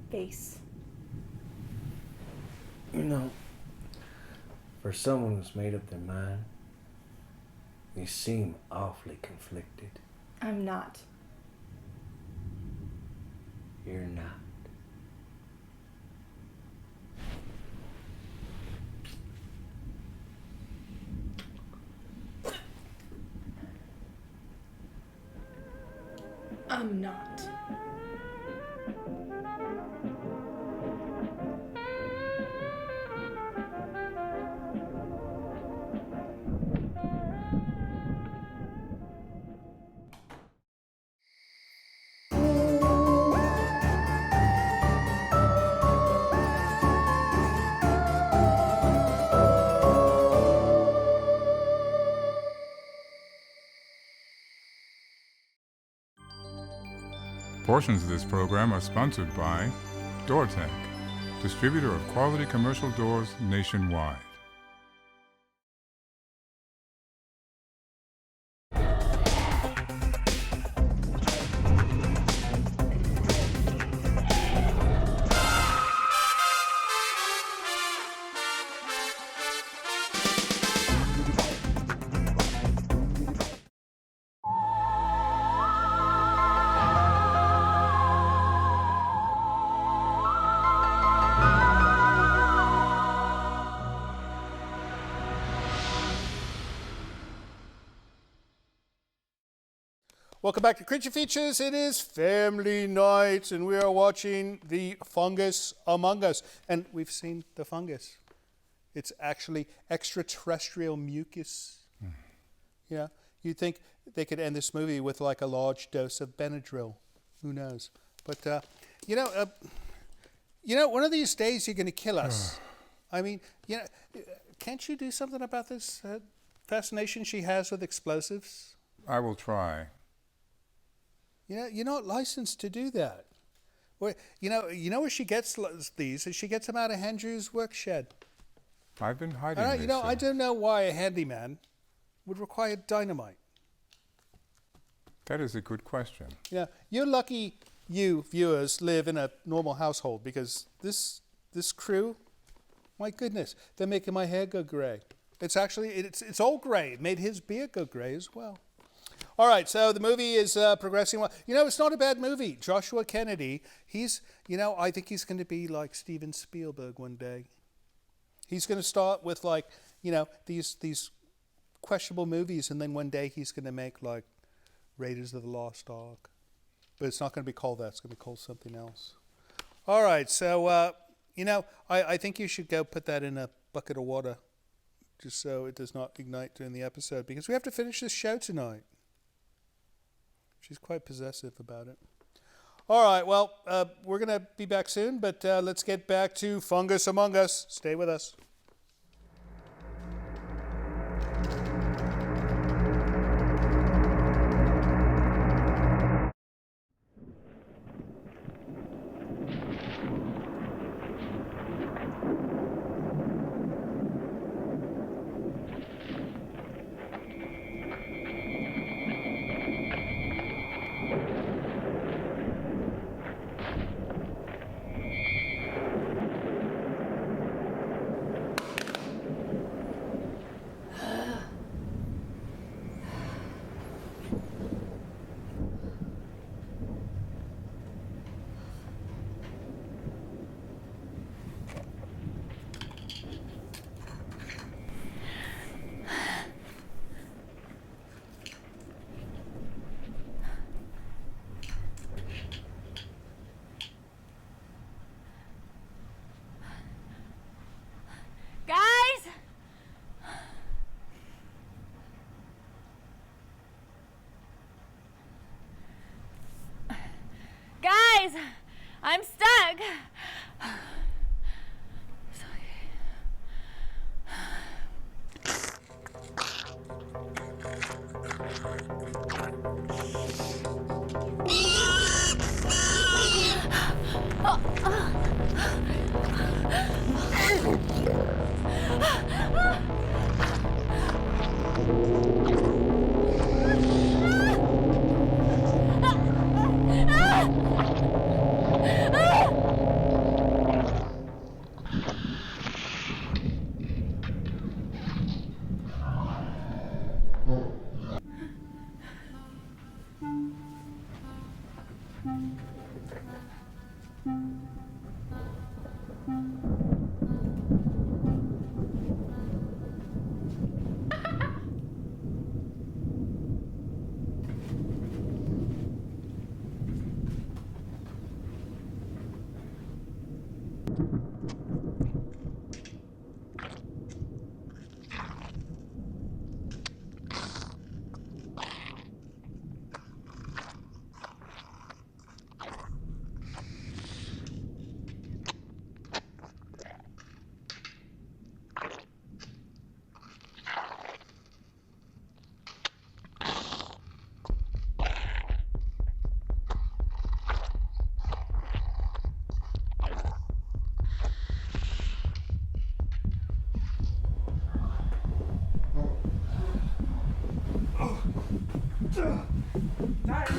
[SPEAKER 13] face.
[SPEAKER 12] You know, for someone who's made up their mind, you seem awfully conflicted.
[SPEAKER 13] I'm not.
[SPEAKER 12] You're not.
[SPEAKER 13] I'm not.
[SPEAKER 3] Portions of this program are sponsored by DoorTech, distributor of quality commercial doors nationwide.
[SPEAKER 2] Welcome back to Creature Features. It is family night, and we are watching The Fungus Among Us. And we've seen the fungus. It's actually extraterrestrial mucus. Yeah, you'd think they could end this movie with like a large dose of Benadryl. Who knows? But one of these days you're going to kill us. I mean, can't you do something about this fascination she has with explosives?
[SPEAKER 3] I will try.
[SPEAKER 2] You're not licensed to do that. Well, you know where she gets these? She gets them out of Andrew's work shed.
[SPEAKER 3] I've been hiding these.
[SPEAKER 2] I don't know why a handyman would require dynamite.
[SPEAKER 3] That is a good question.
[SPEAKER 2] Yeah, you're lucky you viewers live in a normal household, because this crew, my goodness, they're making my hair go gray. It's actually, it's all gray. It made his beard go gray as well. All right, so the movie is progressing well. It's not a bad movie. Joshua Kennedy, I think he's going to be like Steven Spielberg one day. He's going to start with these questionable movies, and then one day he's going to make like Raiders of the Lost Ark. But it's not going to be called that. It's going to be called something else. All right, so, I think you should go put that in a bucket of water just so it does not ignite during the episode, because we have to finish this show tonight. She's quite possessive about it. All right, well, we're going to be back soon, but let's get back to Fungus Among Us. Stay with us.
[SPEAKER 6] I'm stuck.
[SPEAKER 1] Ah!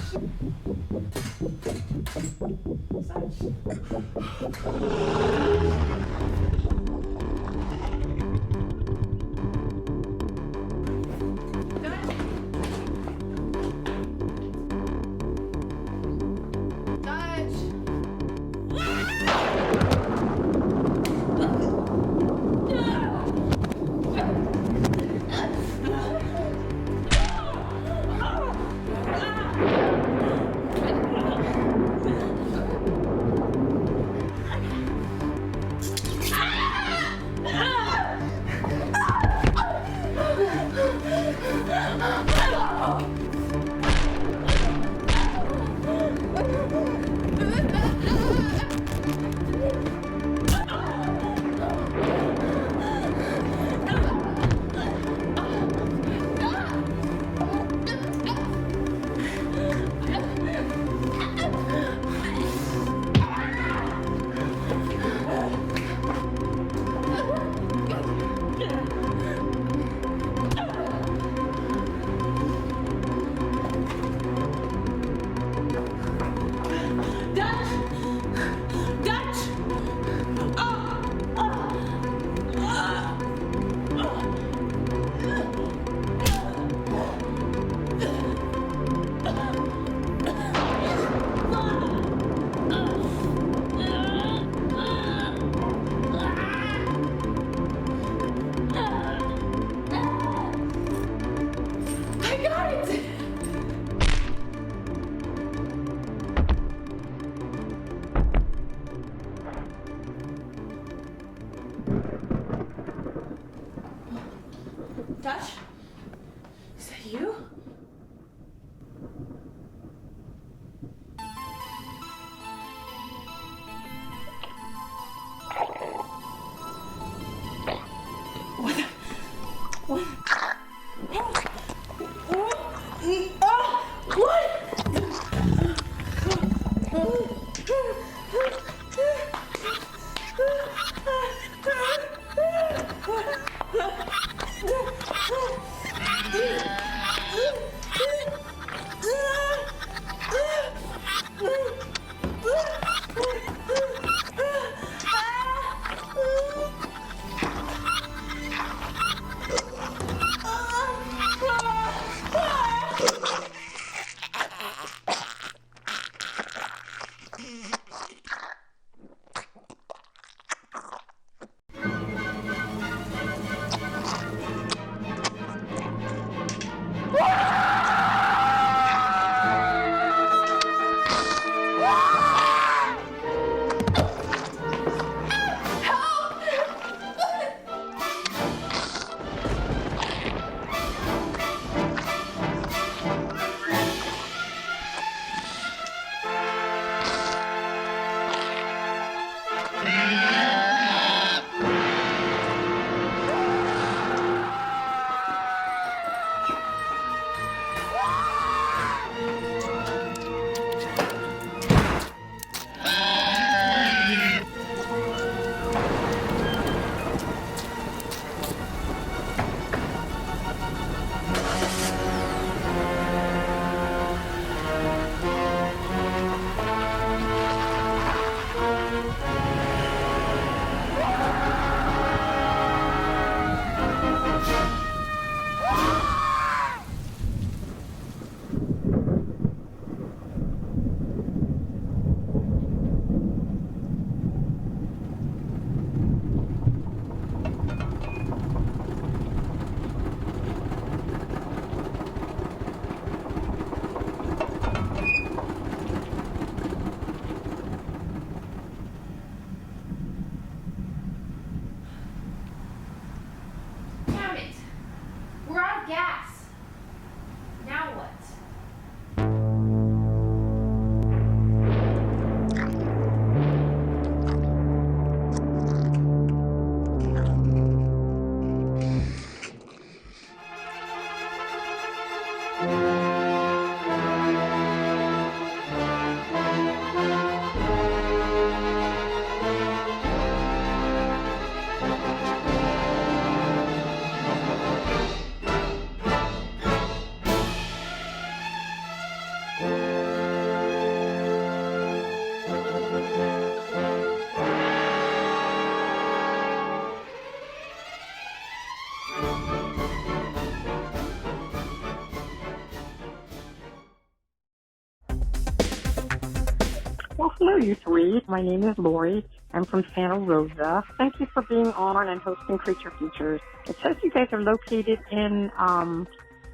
[SPEAKER 16] Well, hello, you three. My name is Lori. I'm from Santa Rosa. Thank you for being on and hosting Creature Features. It says you guys are located in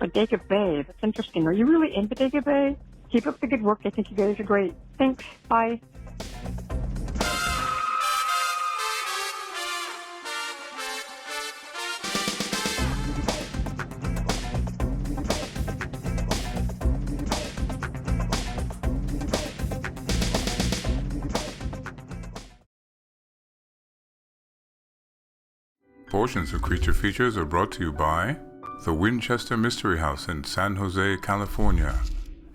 [SPEAKER 16] Bodega Bay. That's interesting. Are you really in Bodega Bay? Keep up the good work. I think you guys are great. Thanks. Bye.
[SPEAKER 3] Portions of Creature Features are brought to you by the Winchester Mystery House in San Jose, California.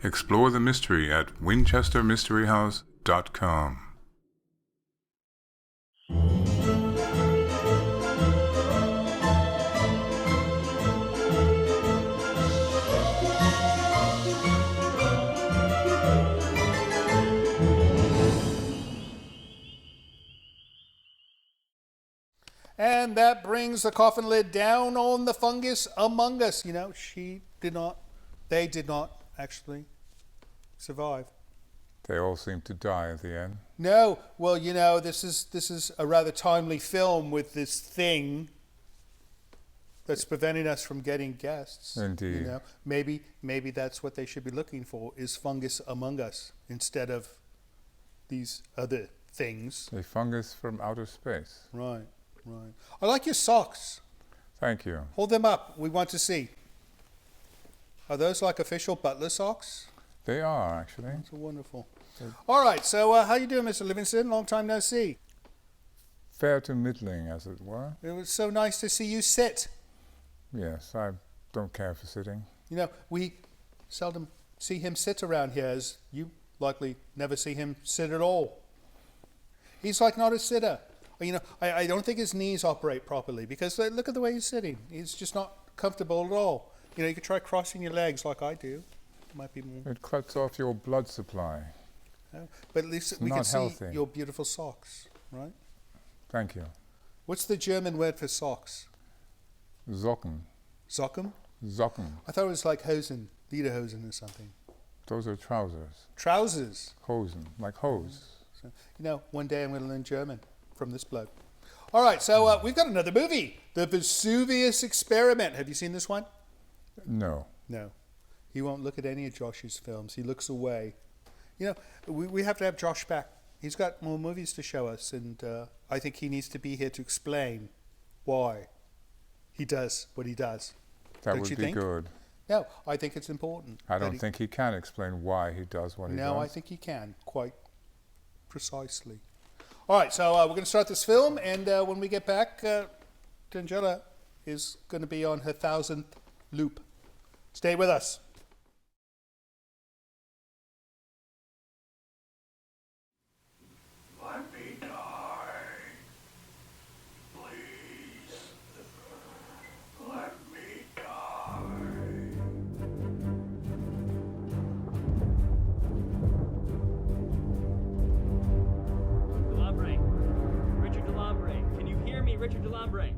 [SPEAKER 3] Explore the mystery at winchestermysteryhouse.com.
[SPEAKER 2] And that brings the coffin lid down on the fungus among us. You know, they did not actually survive.
[SPEAKER 3] They all seem to die at the end.
[SPEAKER 2] No, well, you know, this is a rather timely film with this thing that's preventing us from getting guests.
[SPEAKER 3] Indeed.
[SPEAKER 2] You know, maybe that's what they should be looking for, is fungus among us instead of these other things.
[SPEAKER 3] A fungus from outer space.
[SPEAKER 2] Right. Right. I like your socks.
[SPEAKER 3] Thank you.
[SPEAKER 2] Hold them up. We want to see. Are those like official butler socks?
[SPEAKER 3] They are, actually.
[SPEAKER 2] That's wonderful. All right. So how you doing, Mr. Livingston? Long time no see.
[SPEAKER 3] Fair to middling, as it were.
[SPEAKER 2] It was so nice to see you sit.
[SPEAKER 3] Yes, I don't care for sitting.
[SPEAKER 2] You know, we seldom see him sit around here, as you likely never see him sit at all. He's like not a sitter. You know, I don't think his knees operate properly, because look at the way he's sitting. He's just not comfortable at all. You know, you could try crossing your legs like I do. Might be more.
[SPEAKER 3] It cuts off your blood supply.
[SPEAKER 2] But at least we can see your beautiful socks, right?
[SPEAKER 3] Thank you.
[SPEAKER 2] What's the German word for socks?
[SPEAKER 3] Socken.
[SPEAKER 2] Socken?
[SPEAKER 3] Socken.
[SPEAKER 2] I thought it was like Hosen, Lederhosen or something.
[SPEAKER 3] Those are trousers.
[SPEAKER 2] Trousers?
[SPEAKER 3] Hosen, like hose.
[SPEAKER 2] So, you know, one day I'm going to learn German from this bloke. All right, so we've got another movie, The Vesuvius Experiment. Have you seen this one?
[SPEAKER 3] No.
[SPEAKER 2] No. He won't look at any of Josh's films. He looks away. You know, we have to have Josh back. He's got more movies to show us, and I think he needs to be here to explain why he does what he does.
[SPEAKER 3] That would be good.
[SPEAKER 2] No, I think it's important.
[SPEAKER 3] I don't think he can explain why he does what he does.
[SPEAKER 2] No, I think he can, quite precisely. All right, so we're going to start this film, and when we get back, Tangela is going to be on her 1000th loop. Stay with us.
[SPEAKER 1] Let me die. Please. Let me die.
[SPEAKER 17] Delambre. Richard Delambre. Can you hear me, Richard Delambre?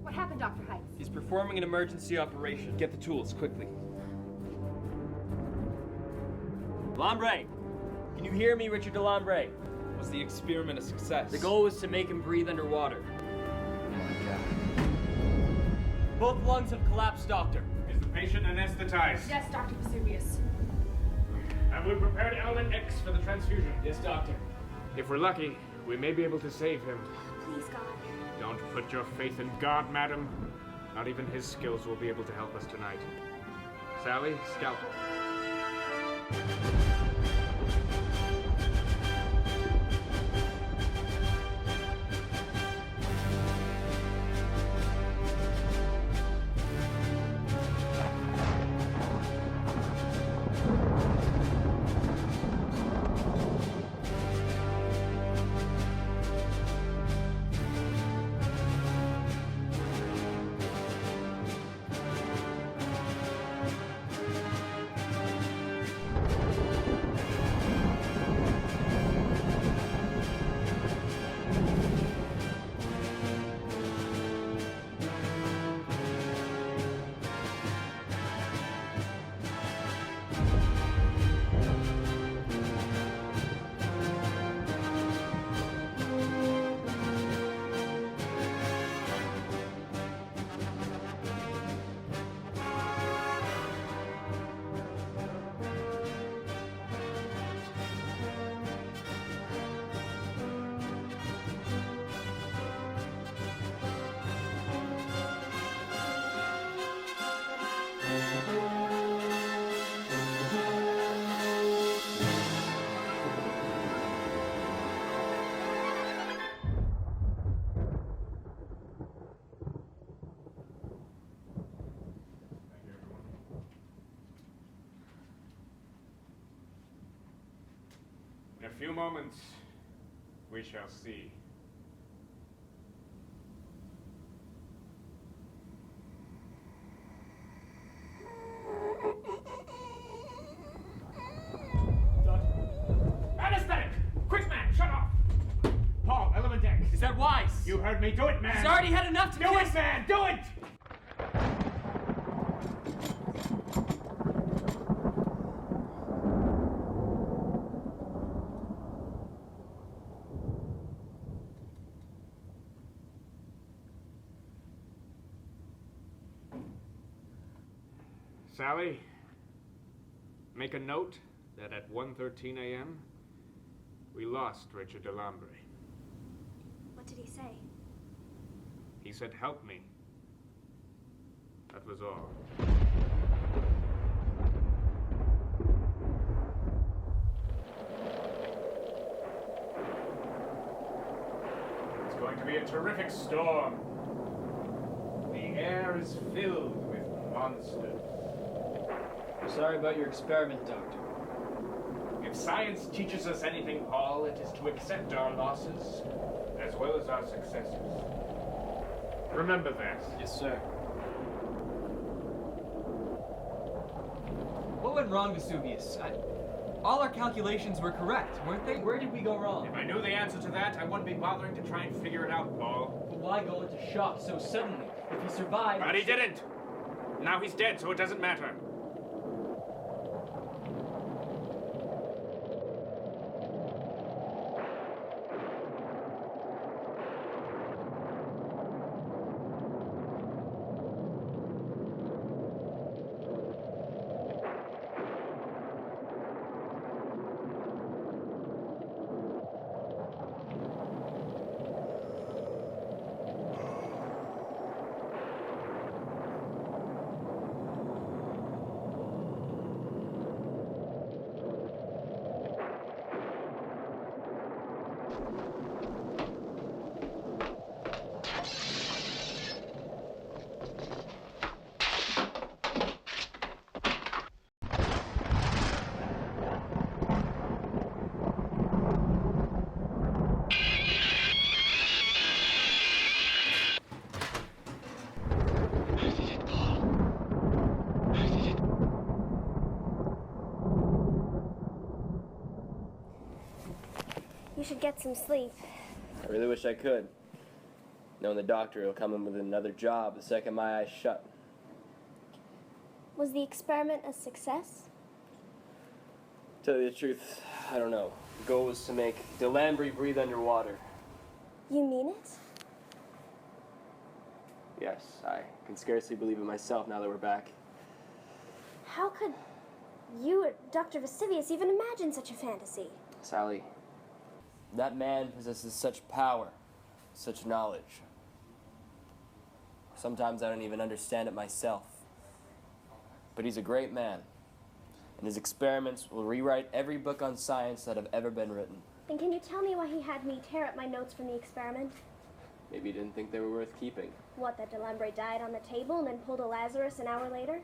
[SPEAKER 18] What happened, Dr. Heights?
[SPEAKER 17] He's performing an emergency operation. Get the tools, quickly. Delambre! Can you hear me, Richard Delambre? Was the experiment a success? The goal was to make him breathe underwater. Oh my God. Both lungs have collapsed, Doctor.
[SPEAKER 19] Is the patient anesthetized?
[SPEAKER 18] Yes, Dr. Vesuvius.
[SPEAKER 19] Have we prepared element X for the transfusion?
[SPEAKER 17] Yes, Doctor.
[SPEAKER 19] If we're lucky, we may be able to save him.
[SPEAKER 18] Please, God.
[SPEAKER 19] Don't put your faith in God, madam. Not even his skills will be able to help us tonight. Sally, scalpel. few moments, we shall see. Anesthetic! Quick, man, shut off! Paul, element deck.
[SPEAKER 17] Is that wise?
[SPEAKER 19] You heard me. Do it, man.
[SPEAKER 17] He's already had enough to
[SPEAKER 19] do it, man. Do it. Sally, make a note that at 1:13 a.m. we lost Richard Delambre.
[SPEAKER 18] What did he say?
[SPEAKER 19] He said, "Help me." That was all. It's going to be a terrific storm. The air is filled with monsters.
[SPEAKER 17] I'm sorry about your experiment, Doctor.
[SPEAKER 19] If science teaches us anything, Paul, it is to accept our losses as well as our successes. Remember that.
[SPEAKER 17] Yes, sir. What went wrong, Vesuvius? All our calculations were correct, weren't they? Where did we go wrong?
[SPEAKER 19] If I knew the answer to that, I wouldn't be bothering to try and figure it out, Paul.
[SPEAKER 17] But why go into shock so suddenly? If he survived...
[SPEAKER 19] But he didn't! Now he's dead, so it doesn't matter.
[SPEAKER 18] You should get some sleep.
[SPEAKER 17] I really wish I could. Knowing the doctor will come in with another job the second my eyes shut.
[SPEAKER 18] Was the experiment a success?
[SPEAKER 17] Tell you the truth, I don't know. The goal was to make Delambre breathe underwater.
[SPEAKER 18] You mean it?
[SPEAKER 17] Yes, I can scarcely believe it myself now that we're back.
[SPEAKER 18] How could you or Dr. Vesuvius even imagine such a fantasy?
[SPEAKER 17] Sally, that man possesses such power, such knowledge. Sometimes I don't even understand it myself. But he's a great man, and his experiments will rewrite every book on science that have ever been written.
[SPEAKER 18] Then can you tell me why he had me tear up my notes from the experiment?
[SPEAKER 17] Maybe he didn't think they were worth keeping.
[SPEAKER 18] What, that Delambre died on the table and then pulled a Lazarus an hour later?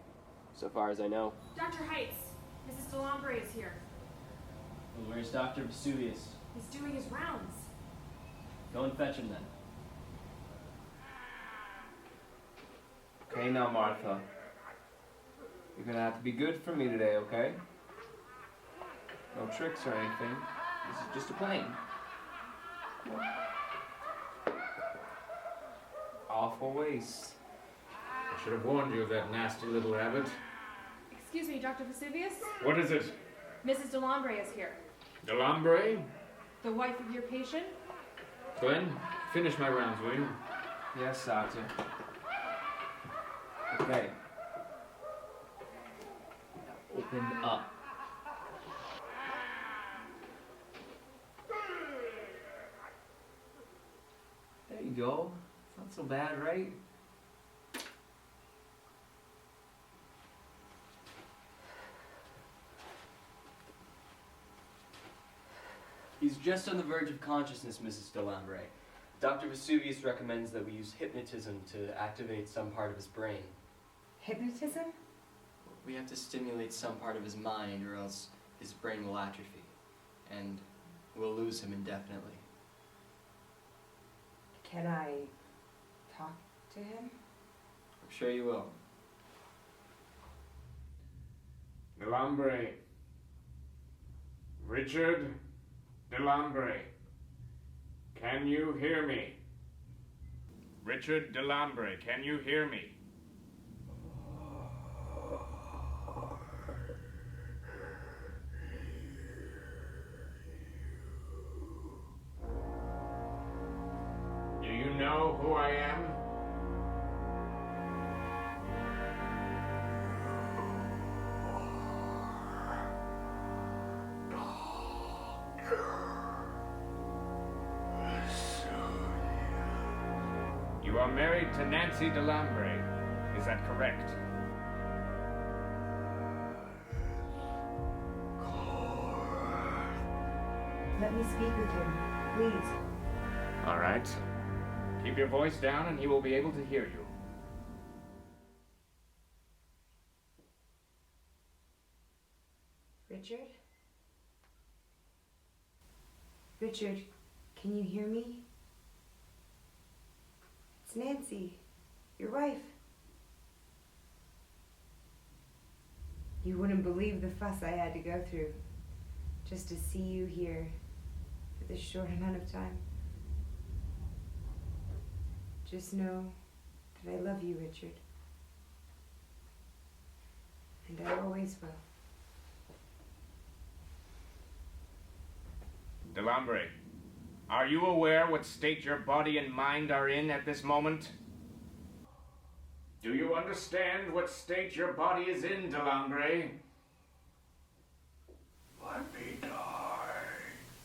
[SPEAKER 17] So far as I know.
[SPEAKER 4] Dr. Heights, Mrs. Delambre is here.
[SPEAKER 17] Well, where's Dr. Vesuvius?
[SPEAKER 4] He's doing his rounds.
[SPEAKER 17] Go and fetch him then.
[SPEAKER 20] Okay, now, Martha. You're gonna have to be good for me today, okay? No tricks or anything. This is just a plane. Awful waste.
[SPEAKER 19] I should have warned you of that nasty little rabbit.
[SPEAKER 4] Excuse me, Dr. Vesuvius?
[SPEAKER 19] What is it?
[SPEAKER 4] Mrs. Delambre is here.
[SPEAKER 19] Delambre?
[SPEAKER 4] The wife of your patient?
[SPEAKER 19] Glenn, finish my rounds, will you?
[SPEAKER 20] Yes, Doctor. Okay. Open up. There you go. It's not so bad, right?
[SPEAKER 17] He's just on the verge of consciousness, Mrs. Delambre. Dr. Vesuvius recommends that we use hypnotism to activate some part of his brain.
[SPEAKER 13] Hypnotism?
[SPEAKER 17] We have to stimulate some part of his mind or else his brain will atrophy. And
[SPEAKER 20] we'll lose him indefinitely.
[SPEAKER 21] Can I talk to him?
[SPEAKER 20] I'm sure you will.
[SPEAKER 19] Delambre. Richard Delambre. Can you hear me? Richard Delambre, can you hear me? Do you know who I am? You are married to Nancy Delambre. Is that correct?
[SPEAKER 21] Let me speak with him, please.
[SPEAKER 19] All right. Keep your voice down and he will be able to hear you.
[SPEAKER 21] Richard? Richard, can you hear me? It's Nancy, your wife. You wouldn't believe the fuss I had to go through just to see you here for this short amount of time. Just know that I love you, Richard. And I always will.
[SPEAKER 19] Delambre, are you aware what state your body and mind are in at this moment? Do you understand what state your body is in, Delambre?
[SPEAKER 1] Let me die,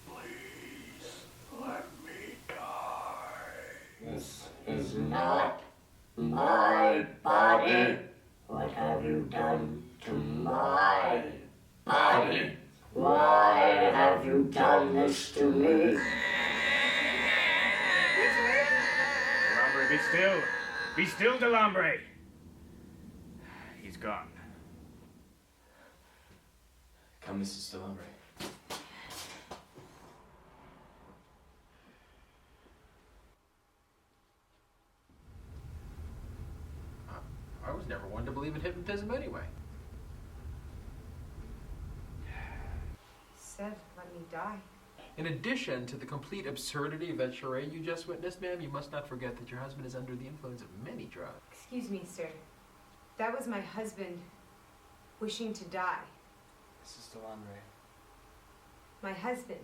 [SPEAKER 1] please. Let me die. This is not my body. What have you done to my body? Why have you done this to me?
[SPEAKER 19] Delambre, be still. Be still, Delambre. He's gone.
[SPEAKER 20] Come, Mrs. Delambre.
[SPEAKER 22] I was never one to believe in hypnotism anyway.
[SPEAKER 21] Said, let me die.
[SPEAKER 22] In addition to the complete absurdity of that charade you just witnessed, ma'am, you must not forget that your husband is under the influence of many drugs.
[SPEAKER 21] Excuse me, sir. That was my husband wishing to die.
[SPEAKER 20] Mrs. Delambre.
[SPEAKER 21] My husband.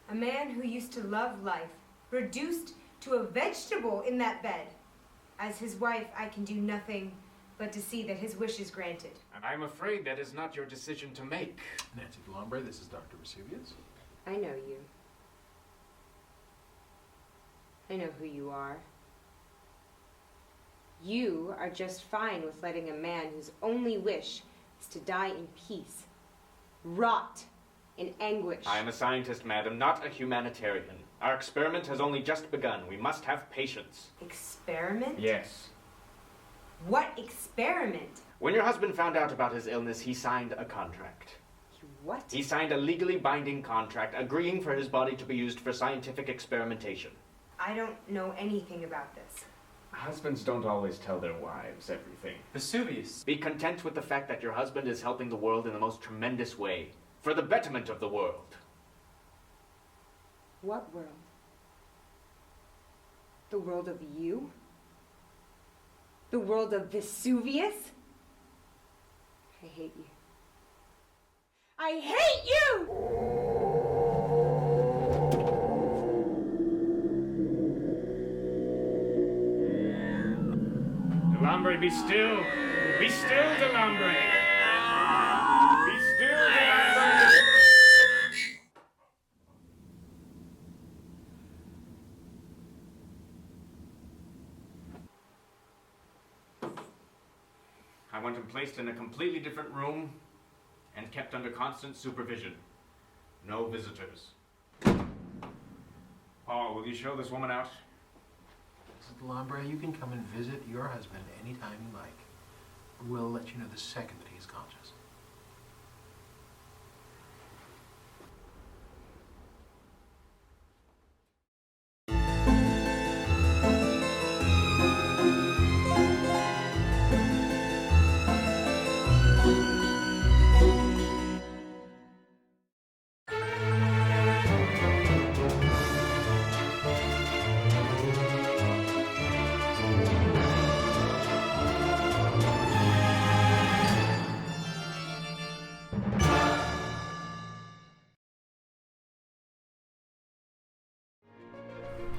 [SPEAKER 21] A man who used to love life, reduced to a vegetable in that bed. As his wife, I can do nothing but to see that his wish is granted.
[SPEAKER 19] And I'm afraid that is not your decision to make.
[SPEAKER 22] Nancy Delambre, this is Dr. Vesuvius.
[SPEAKER 21] I know you. I know who you are. You are just fine with letting a man whose only wish is to die in peace, rot in anguish.
[SPEAKER 19] I am a scientist, madam, not a humanitarian. Our experiment has only just begun. We must have patience.
[SPEAKER 21] Experiment?
[SPEAKER 19] Yes.
[SPEAKER 21] What experiment?
[SPEAKER 19] When your husband found out about his illness, he signed a contract.
[SPEAKER 21] What?
[SPEAKER 19] He signed a legally binding contract agreeing for his body to be used for scientific experimentation.
[SPEAKER 21] I don't know anything about this.
[SPEAKER 19] Husbands don't always tell their wives everything.
[SPEAKER 20] Vesuvius.
[SPEAKER 19] Be content with the fact that your husband is helping the world in the most tremendous way, for the betterment of the world.
[SPEAKER 21] What world? The world of you? The world of Vesuvius? I hate you. I hate you!
[SPEAKER 19] Delambre, be still. Be still, Delambre. Be still, Delambre. I want him placed in a completely different room and kept under constant supervision. No visitors. Paul, will you show this woman out?
[SPEAKER 22] Mrs. Delambre, you can come and visit your husband anytime you like. We'll let you know the second that he is conscious.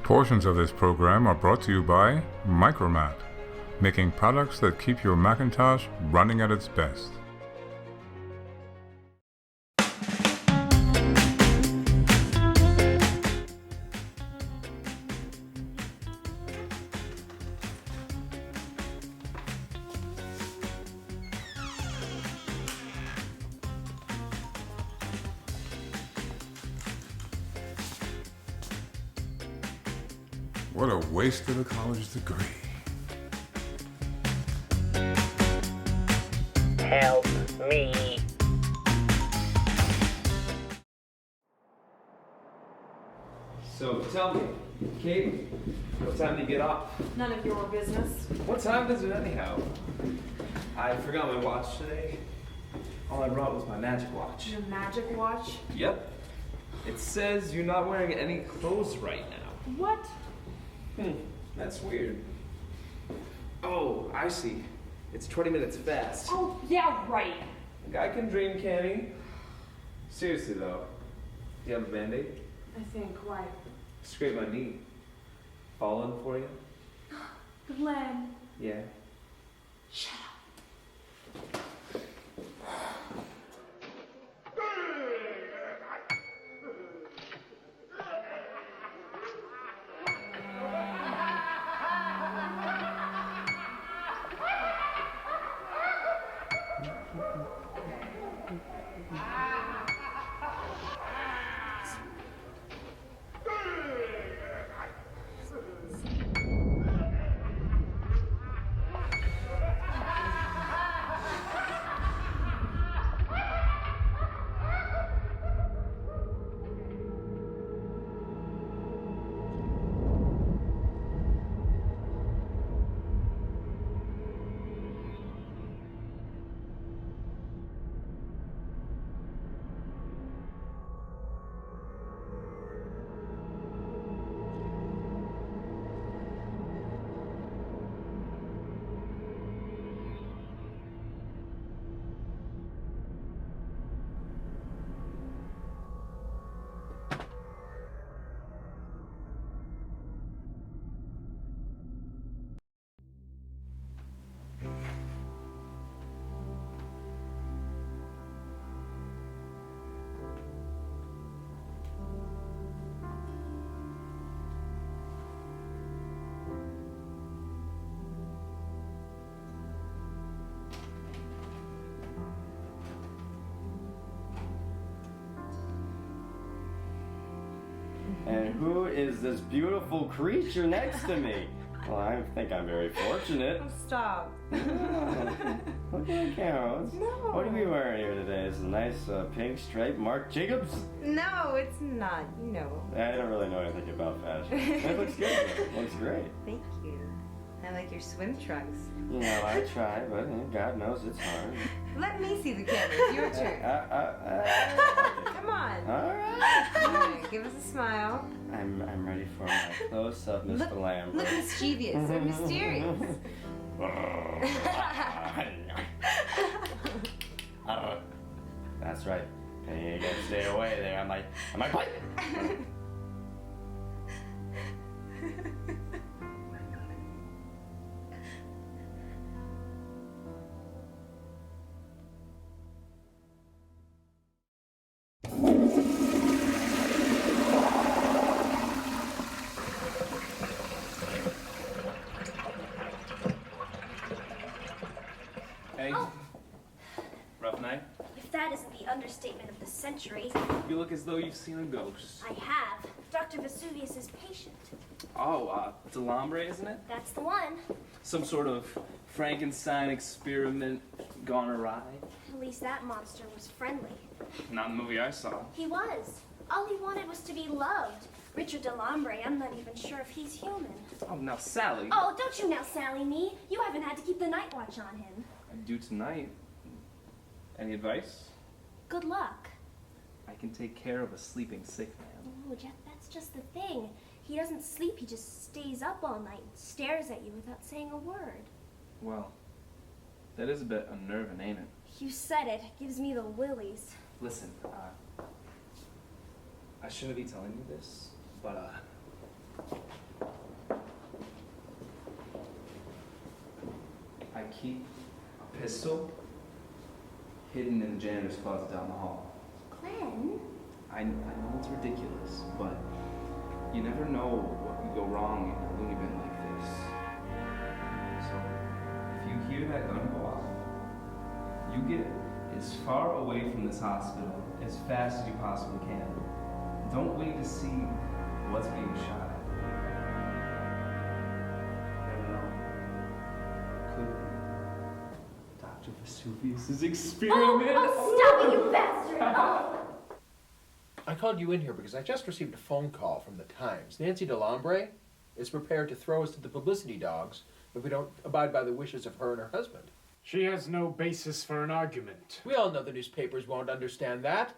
[SPEAKER 3] Portions of this program are brought to you by Micromat, making products that keep your Macintosh running at its best. What a waste of a college degree.
[SPEAKER 1] Help me.
[SPEAKER 20] So tell me, Kate, what time do you get off?
[SPEAKER 13] None of your business.
[SPEAKER 20] What time is it anyhow? I forgot my watch today. All I brought was my magic watch.
[SPEAKER 13] Your magic watch?
[SPEAKER 20] Yep. It says you're not wearing any clothes right now.
[SPEAKER 13] What?
[SPEAKER 20] That's weird. Oh, I see. It's 20 minutes fast.
[SPEAKER 13] Oh, yeah, right.
[SPEAKER 20] A guy can dream, can't he? Seriously though, do you have a Band-Aid?
[SPEAKER 13] I think, why?
[SPEAKER 20] Scrape my knee. Fallen for you?
[SPEAKER 13] Glenn.
[SPEAKER 20] Yeah.
[SPEAKER 13] Shut up.
[SPEAKER 5] And who is this beautiful creature next to me? Well, I think I'm very fortunate.
[SPEAKER 21] Stop.
[SPEAKER 5] Look at the camera. What are we wearing here today? Is a nice pink striped Marc Jacobs?
[SPEAKER 21] No, it's not. You know.
[SPEAKER 5] I don't really know anything about fashion. It looks good. It looks great.
[SPEAKER 21] Thank you. I like your swim trunks.
[SPEAKER 5] You know, I try, but God knows it's hard.
[SPEAKER 21] Let me see the camera. It's your turn. Come on.
[SPEAKER 5] All right.
[SPEAKER 21] All right. Give us a smile.
[SPEAKER 5] I'm ready for my close-up, Mr. Lamb.
[SPEAKER 21] Look mischievous and mysterious.
[SPEAKER 5] That's right. Hey, you gotta stay away there. I might bite.
[SPEAKER 20] Hey.
[SPEAKER 18] Oh.
[SPEAKER 20] Rough night?
[SPEAKER 18] If that isn't the understatement of the century.
[SPEAKER 20] You look as though you've seen a ghost.
[SPEAKER 18] I have. Dr. Vesuvius' patient.
[SPEAKER 20] Oh, Delambre, isn't it?
[SPEAKER 18] That's the one.
[SPEAKER 20] Some sort of Frankenstein experiment gone awry.
[SPEAKER 18] At least that monster was friendly.
[SPEAKER 20] Not in the movie I saw.
[SPEAKER 18] He was. All he wanted was to be loved. Richard Delambre, I'm not even sure if he's human.
[SPEAKER 20] Oh, now Sally.
[SPEAKER 18] Oh, don't you now Sally me. You haven't had to keep the night watch on him.
[SPEAKER 20] I do tonight. Any advice?
[SPEAKER 18] Good luck.
[SPEAKER 20] I can take care of a sleeping sick man.
[SPEAKER 18] Oh, Jeff, that's just the thing. He doesn't sleep, he just stays up all night and stares at you without saying a word.
[SPEAKER 20] Well, that is a bit unnerving, ain't it?
[SPEAKER 18] You said it. It gives me the willies.
[SPEAKER 20] Listen, I shouldn't be telling you this, but, I keep a pistol hidden in the janitor's closet down the hall.
[SPEAKER 18] Glenn?
[SPEAKER 20] I know it's ridiculous, but you never know what could go wrong in a loony bin like this. So, if you hear that gun go off, you get as far away from this hospital as fast as you possibly can. Don't wait to see what's being shot at. You never know. Could be Dr. Vesuvius' experiment.
[SPEAKER 18] Oh, stop it, you bastard! Oh.
[SPEAKER 22] I called you in here because I just received a phone call from the Times. Nancy Delambre is prepared to throw us to the publicity dogs if we don't abide by the wishes of her and her husband.
[SPEAKER 19] She has no basis for an argument.
[SPEAKER 22] We all know the newspapers won't understand that.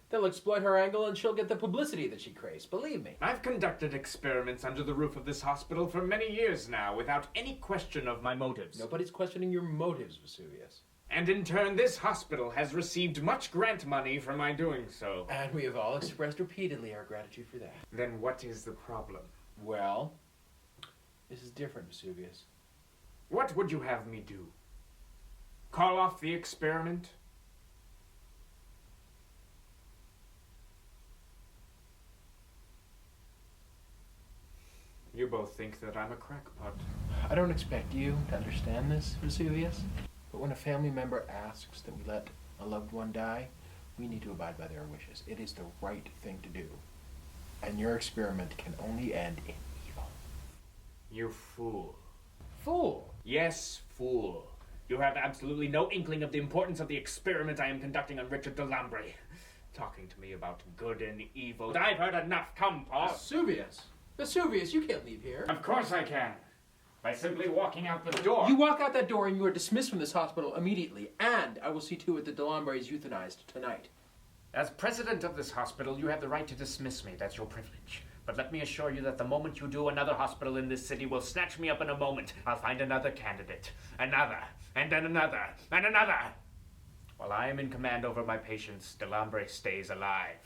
[SPEAKER 22] They'll exploit her angle and she'll get the publicity that she craves, believe me.
[SPEAKER 19] I've conducted experiments under the roof of this hospital for many years now without any question of my motives.
[SPEAKER 22] Nobody's questioning your motives, Vesuvius.
[SPEAKER 19] And in turn, this hospital has received much grant money for my doing so.
[SPEAKER 22] And we have all expressed repeatedly our gratitude for that.
[SPEAKER 19] Then what is the problem?
[SPEAKER 22] Well, this is different, Vesuvius.
[SPEAKER 19] What would you have me do? Call off the experiment? You both think that I'm a crackpot.
[SPEAKER 22] I don't expect you to understand this, Vesuvius, but when a family member asks that we let a loved one die, we need to abide by their wishes. It is the right thing to do. And your experiment can only end in evil.
[SPEAKER 19] You fool.
[SPEAKER 22] Fool?
[SPEAKER 19] Yes, fool. You have absolutely no inkling of the importance of the experiment I am conducting on Richard Delambre. Talking to me about good and evil. I've heard enough. Come, Paul.
[SPEAKER 22] Vesuvius! Vesuvius, you can't leave here.
[SPEAKER 19] Of course I can. By simply walking out the door.
[SPEAKER 22] You walk out that door and you are dismissed from this hospital immediately. And I will see to it that Delambre is euthanized tonight.
[SPEAKER 19] As president of this hospital, you have the right to dismiss me. That's your privilege. But let me assure you that the moment you do, another hospital in this city will snatch me up in a moment. I'll find another candidate. Another. And then another. And another. While I am in command over my patients, Delambre stays alive.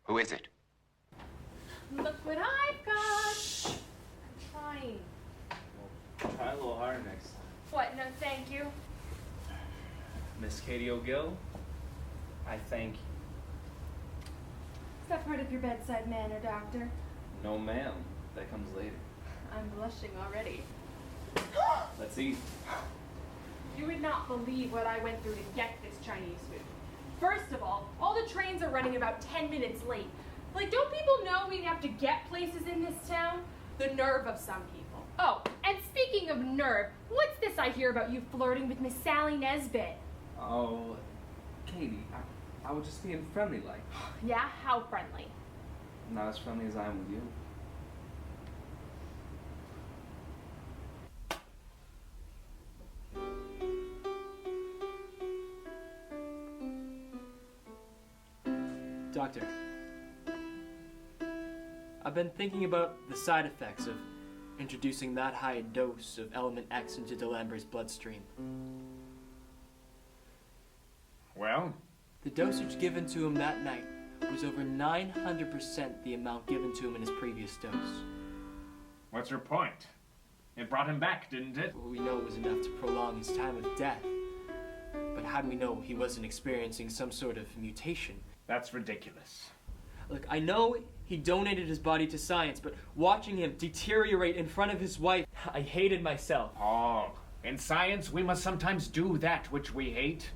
[SPEAKER 7] Who is it?
[SPEAKER 13] Look what I've got. Shh. I'm trying.
[SPEAKER 20] Try a little harder next time.
[SPEAKER 13] What? No, thank you.
[SPEAKER 20] Miss Katie O'Gill, I thank you.
[SPEAKER 13] Is that part of your bedside manner, Doctor?
[SPEAKER 20] No, ma'am. That comes later.
[SPEAKER 13] I'm blushing already.
[SPEAKER 20] Let's eat.
[SPEAKER 13] You would not believe what I went through to get this Chinese food. First of all the trains are running about 10 minutes late. Like, don't people know we have to get places in this town? The nerve of some people. Oh, and speaking of nerve, what's this I hear about you flirting with Miss Sally Nesbit?
[SPEAKER 20] Oh, Katie, I was just being friendly like.
[SPEAKER 13] Yeah, how friendly?
[SPEAKER 20] Not as friendly as I am with you.
[SPEAKER 17] Doctor, I've been thinking about the side effects of introducing that high a dose of element X into Delambre's bloodstream.
[SPEAKER 19] Well?
[SPEAKER 17] The dosage given to him that night was over 900% the amount given to him in his previous dose.
[SPEAKER 19] What's your point? It brought him back, didn't it?
[SPEAKER 17] Well, we know it was enough to prolong his time of death. But how do we know he wasn't experiencing some sort of mutation?
[SPEAKER 19] That's ridiculous.
[SPEAKER 17] Look, I know he donated his body to science, but watching him deteriorate in front of his wife, I hated myself.
[SPEAKER 19] Paul, in science we must sometimes do that which we hate.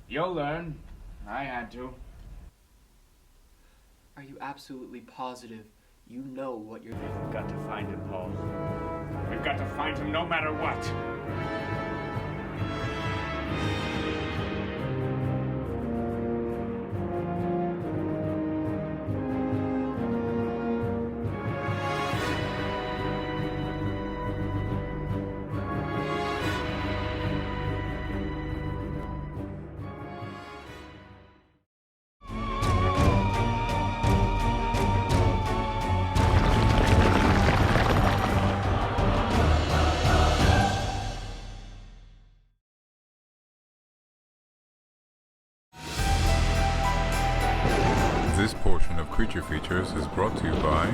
[SPEAKER 19] You'll learn. I had to.
[SPEAKER 17] Are you absolutely positive you know what you're doing?
[SPEAKER 19] We've got to find him, Paul. We've got to find him no matter what.
[SPEAKER 3] This portion of Creature Features is brought to you by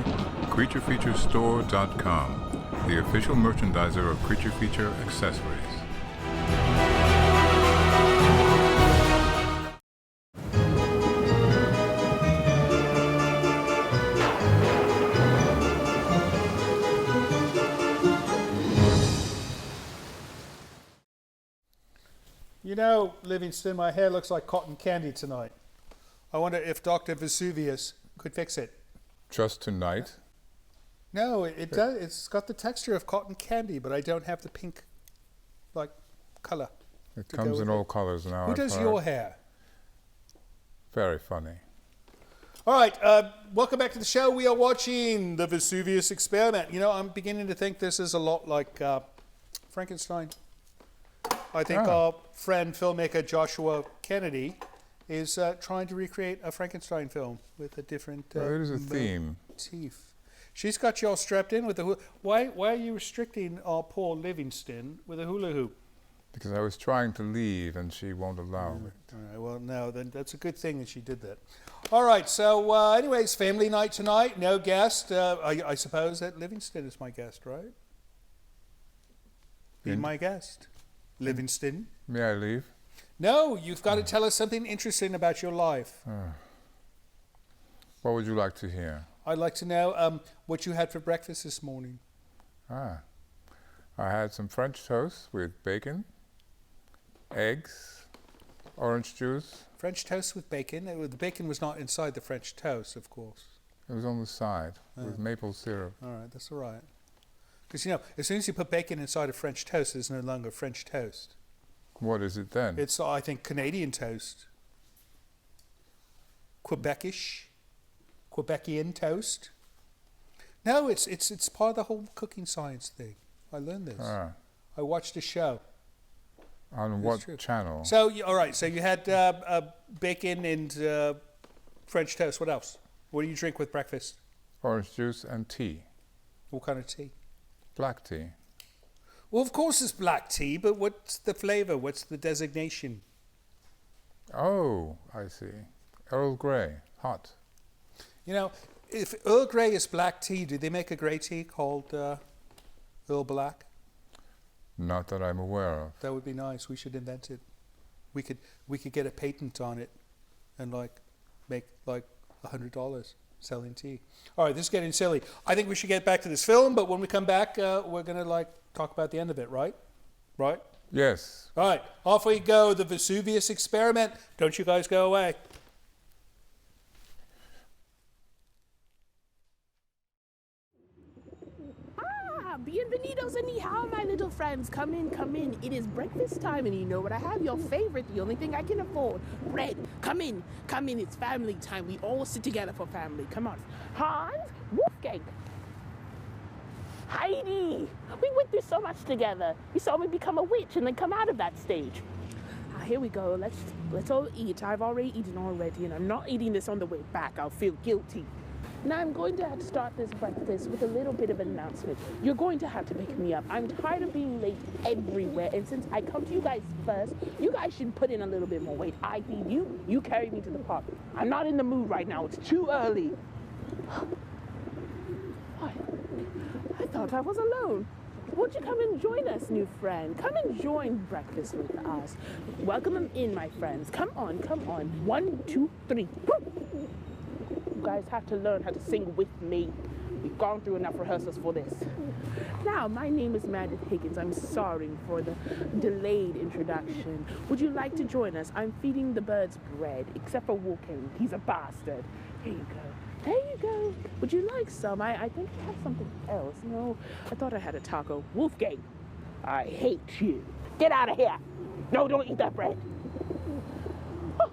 [SPEAKER 3] CreatureFeatureStore.com, the official merchandiser of Creature Feature accessories.
[SPEAKER 2] You know, Livingston, my hair looks like cotton candy tonight. I wonder if Dr. Vesuvius could fix it.
[SPEAKER 3] Just tonight?
[SPEAKER 2] No, it does. It's got the texture of cotton candy, but I don't have the pink, like, color.
[SPEAKER 3] It comes in all colors now.
[SPEAKER 2] Who does your hair?
[SPEAKER 3] Very funny.
[SPEAKER 2] All right, welcome back to the show. We are watching the Vesuvius Experiment. You know, I'm beginning to think this is a lot like Frankenstein. I think our friend filmmaker Joshua Kennedy is trying to recreate a Frankenstein film with a different
[SPEAKER 3] it is a theme.
[SPEAKER 2] Motif. She's got you all strapped in with the why are you restricting our poor Livingston with a hula hoop?
[SPEAKER 3] Because I was trying to leave and she won't allow it.
[SPEAKER 2] All right, well, no, then that's a good thing that she did that. All right, so anyways, family night tonight, no guest. I suppose that Livingston is my guest, right? Be my guest. Livingston.
[SPEAKER 3] May I leave?
[SPEAKER 2] No, you've got to tell us something interesting about your life.
[SPEAKER 3] What would you like to hear?
[SPEAKER 2] I'd like to know what you had for breakfast this morning.
[SPEAKER 3] I had some French toast with bacon, eggs, orange juice.
[SPEAKER 2] French toast with bacon? The bacon was not inside the French toast, of course.
[SPEAKER 3] It was on the side with maple syrup.
[SPEAKER 2] All right, that's all right. Because, you know, as soon as you put bacon inside a French toast, it's no longer French toast.
[SPEAKER 3] What is it then?
[SPEAKER 2] It's, I think, Canadian toast. Quebecish. Quebecian toast. No, it's part of the whole cooking science thing. I learned this. I watched a show.
[SPEAKER 3] On what channel?
[SPEAKER 2] So, all right, so you had bacon and French toast. What else? What do you drink with breakfast?
[SPEAKER 3] Orange juice and tea.
[SPEAKER 2] What kind of tea?
[SPEAKER 3] Black tea.
[SPEAKER 2] Well, of course it's black tea, but what's the flavor? What's the designation?
[SPEAKER 3] Oh, I see. Earl Grey, hot.
[SPEAKER 2] You know, if Earl Grey is black tea, do they make a grey tea called Earl Black?
[SPEAKER 3] Not that I'm aware of.
[SPEAKER 2] That would be nice. We should invent it. We could get a patent on it and make $100 selling tea. All right, this is getting silly. I think we should get back to this film, but when we come back, we're going to talk about the end of it, right? Right?
[SPEAKER 3] Yes.
[SPEAKER 2] All right, off we go. The Vesuvius Experiment. Don't you guys go away.
[SPEAKER 9] ni hao, my little friends. Come in, come in. It is breakfast time, and you know what I have? Your favorite, the only thing I can afford. Bread. Come in, come in. It's family time. We all sit together for family. Come on. Hans, Wolfgang, Heidi. We went through so much together. You saw me become a witch and then come out of that stage. Here we go. Let's all eat. I've already eaten already, and I'm not eating this on the way back. I'll feel guilty. Now I'm going to have to start this breakfast with a little bit of an announcement. You're going to have to pick me up. I'm tired of being late everywhere, and since I come to you guys first, you guys should put in a little bit more weight. I feed you, you carry me to the park. I'm not in the mood right now. It's too early. What? I thought I was alone. Won't you come and join us, new friend? Come and join breakfast with us. Welcome them in, my friends. Come on, come on. 1, 2, 3. You guys have to learn how to sing with me. We've gone through enough rehearsals for this. Now, my name is Meredith Higgins. I'm sorry for the delayed introduction. Would you like to join us? I'm feeding the birds bread, except for Wolfgang. He's a bastard. Here you go. There you go. Would you like some? I think I have something else. No, I thought I had a taco. Wolfgang, I hate you. Get out of here. No, don't eat that bread. Oh,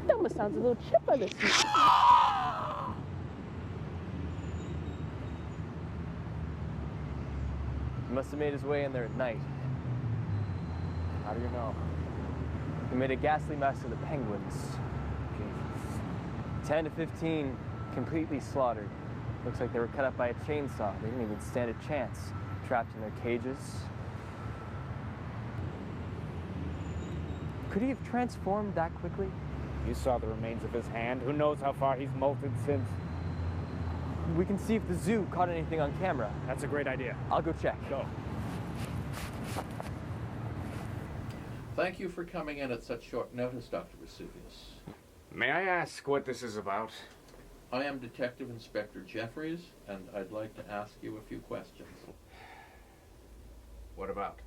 [SPEAKER 9] that almost sounds a little chipper this week.
[SPEAKER 17] He must have made his way in there at night. How do you know? He made a ghastly mess of the penguins. Jesus. 10 to 15 completely slaughtered. Looks like they were cut up by a chainsaw. They didn't even stand a chance. Trapped in their cages. Could he have transformed that quickly?
[SPEAKER 19] You saw the remains of his hand. Who knows how far he's molted since?
[SPEAKER 17] We can see if the zoo caught anything on camera.
[SPEAKER 19] That's a great idea.
[SPEAKER 17] I'll go check.
[SPEAKER 19] Go.
[SPEAKER 22] Thank you for coming in at such short notice, Dr. Vesuvius.
[SPEAKER 19] May I ask what this is about?
[SPEAKER 22] I am Detective Inspector Jeffries, and I'd like to ask you a few questions.
[SPEAKER 19] What about?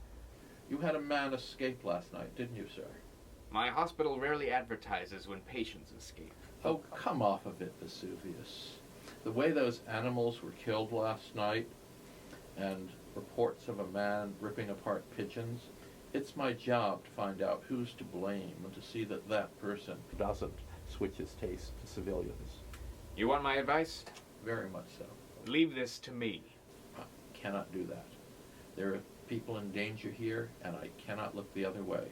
[SPEAKER 22] You had a man escape last night, didn't you, sir?
[SPEAKER 19] My hospital rarely advertises when patients escape.
[SPEAKER 22] Oh, come off of it, Vesuvius. The way those animals were killed last night, and reports of a man ripping apart pigeons, it's my job to find out who's to blame and to see that that person doesn't switch his taste to civilians.
[SPEAKER 19] You want my advice?
[SPEAKER 22] Very much so.
[SPEAKER 19] Leave this to me.
[SPEAKER 22] I cannot do that. There are people in danger here, and I cannot look the other way.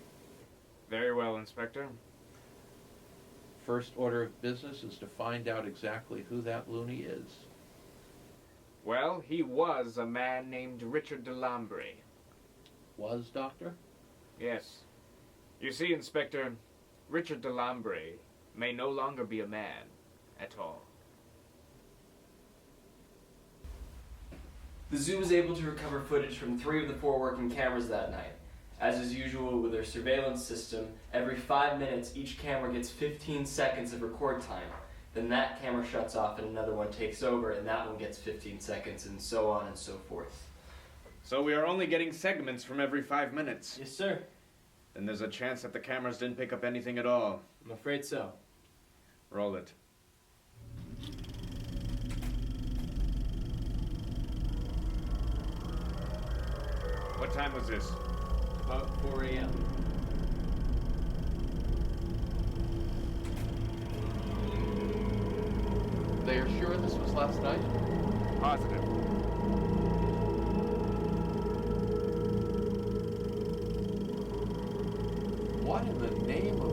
[SPEAKER 19] Very well, Inspector.
[SPEAKER 22] First order of business is to find out exactly who that loony is.
[SPEAKER 19] Well, he was a man named Richard Delambre.
[SPEAKER 22] Was, Doctor?
[SPEAKER 19] Yes. You see, Inspector, Richard Delambre may no longer be a man at all.
[SPEAKER 17] The zoo was able to recover footage from 3 of the 4 working cameras that night. As is usual with their surveillance system, every 5 minutes each camera gets 15 seconds of record time. Then that camera shuts off and another one takes over, and that one gets 15 seconds, and so on and so forth.
[SPEAKER 19] So we are only getting segments from every 5 minutes.
[SPEAKER 17] Yes, sir.
[SPEAKER 19] Then there's a chance that the cameras didn't pick up anything at all.
[SPEAKER 17] I'm afraid so.
[SPEAKER 19] Roll it. What time was this?
[SPEAKER 17] About 4 a.m.
[SPEAKER 22] They are sure this was last night?
[SPEAKER 19] Positive.
[SPEAKER 22] What in the name of...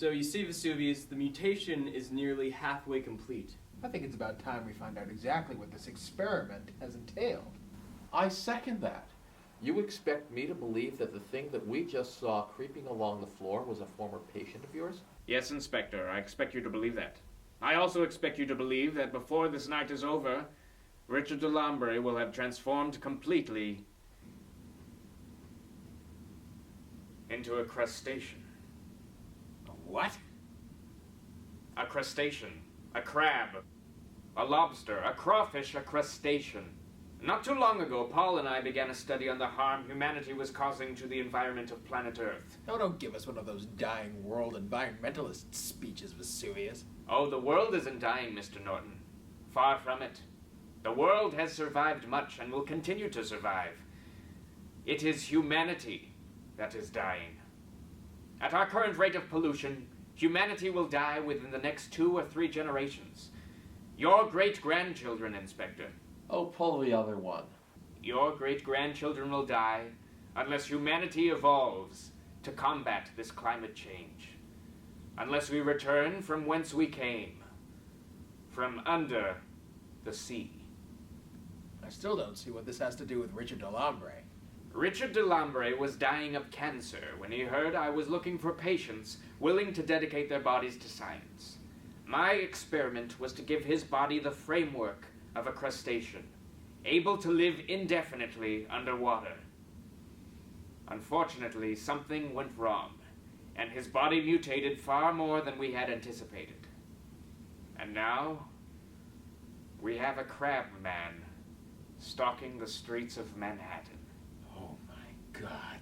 [SPEAKER 17] So you see, Vesuvius, the mutation is nearly halfway complete.
[SPEAKER 22] I think it's about time we find out exactly what this experiment has entailed.
[SPEAKER 10] I second that. You expect me to believe that the thing that we just saw creeping along the floor was a former patient of yours?
[SPEAKER 19] Yes, Inspector, I expect you to believe that. I also expect you to believe that before this night is over, Richard Delambre will have transformed completely into a crustacean.
[SPEAKER 10] A what?
[SPEAKER 19] A crustacean. A crab. A lobster. A crawfish. A crustacean. Not too long ago, Paul and I began a study on the harm humanity was causing to the environment of planet Earth.
[SPEAKER 22] Oh, don't give us one of those dying world environmentalist speeches, Vesuvius.
[SPEAKER 19] Oh, the world isn't dying, Mr. Norton. Far from it. The world has survived much and will continue to survive. It is humanity that is dying. At our current rate of pollution, humanity will die within the next 2 or 3 generations. Your great-grandchildren, Inspector.
[SPEAKER 10] Oh, pull the other one.
[SPEAKER 19] Your great-grandchildren will die unless humanity evolves to combat this climate change. Unless we return from whence we came. From under the sea.
[SPEAKER 22] I still don't see what this has to do with Richard Delambre.
[SPEAKER 19] Richard Delambre was dying of cancer when he heard I was looking for patients willing to dedicate their bodies to science. My experiment was to give his body the framework of a crustacean, able to live indefinitely underwater. Unfortunately, something went wrong, and his body mutated far more than we had anticipated. And now, we have a crab man stalking the streets of Manhattan.
[SPEAKER 10] Oh my God.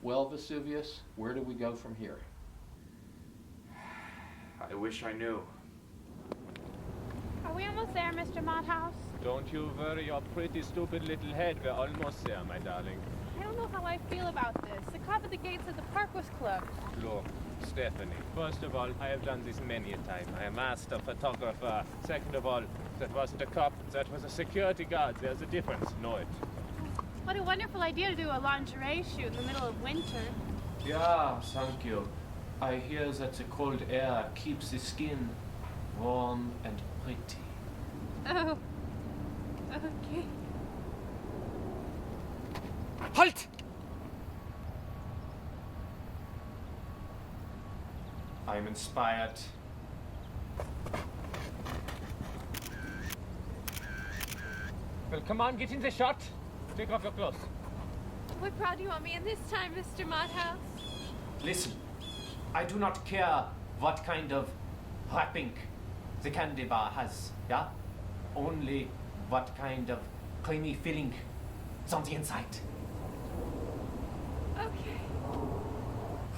[SPEAKER 10] Well, Vesuvius, where do we go from here?
[SPEAKER 19] I wish I knew.
[SPEAKER 18] Are we almost there, Mr. Mothouse?
[SPEAKER 14] Don't you worry your pretty stupid little head. We're almost there, my darling.
[SPEAKER 18] I don't know how I feel about this. The cop at the gate said the park was closed.
[SPEAKER 14] Look, Stephanie, first of all, I have done this many a time. I am a master photographer. Second of all, that wasn't a cop, that was a security guard. There's a difference. Know it.
[SPEAKER 18] What a wonderful idea to do a lingerie shoot in the middle of winter.
[SPEAKER 14] Yeah, thank you. I hear that the cold air keeps the skin warm and pretty.
[SPEAKER 18] Oh. Okay.
[SPEAKER 14] Halt! I'm inspired. Well, come on, get in the shot. Take off your clothes.
[SPEAKER 18] What brought you on me in this time, Mr. Mothouse?
[SPEAKER 14] Listen, I do not care what kind of wrapping the candy bar has, yeah? Only what kind of creamy filling is on the inside.
[SPEAKER 18] Okay.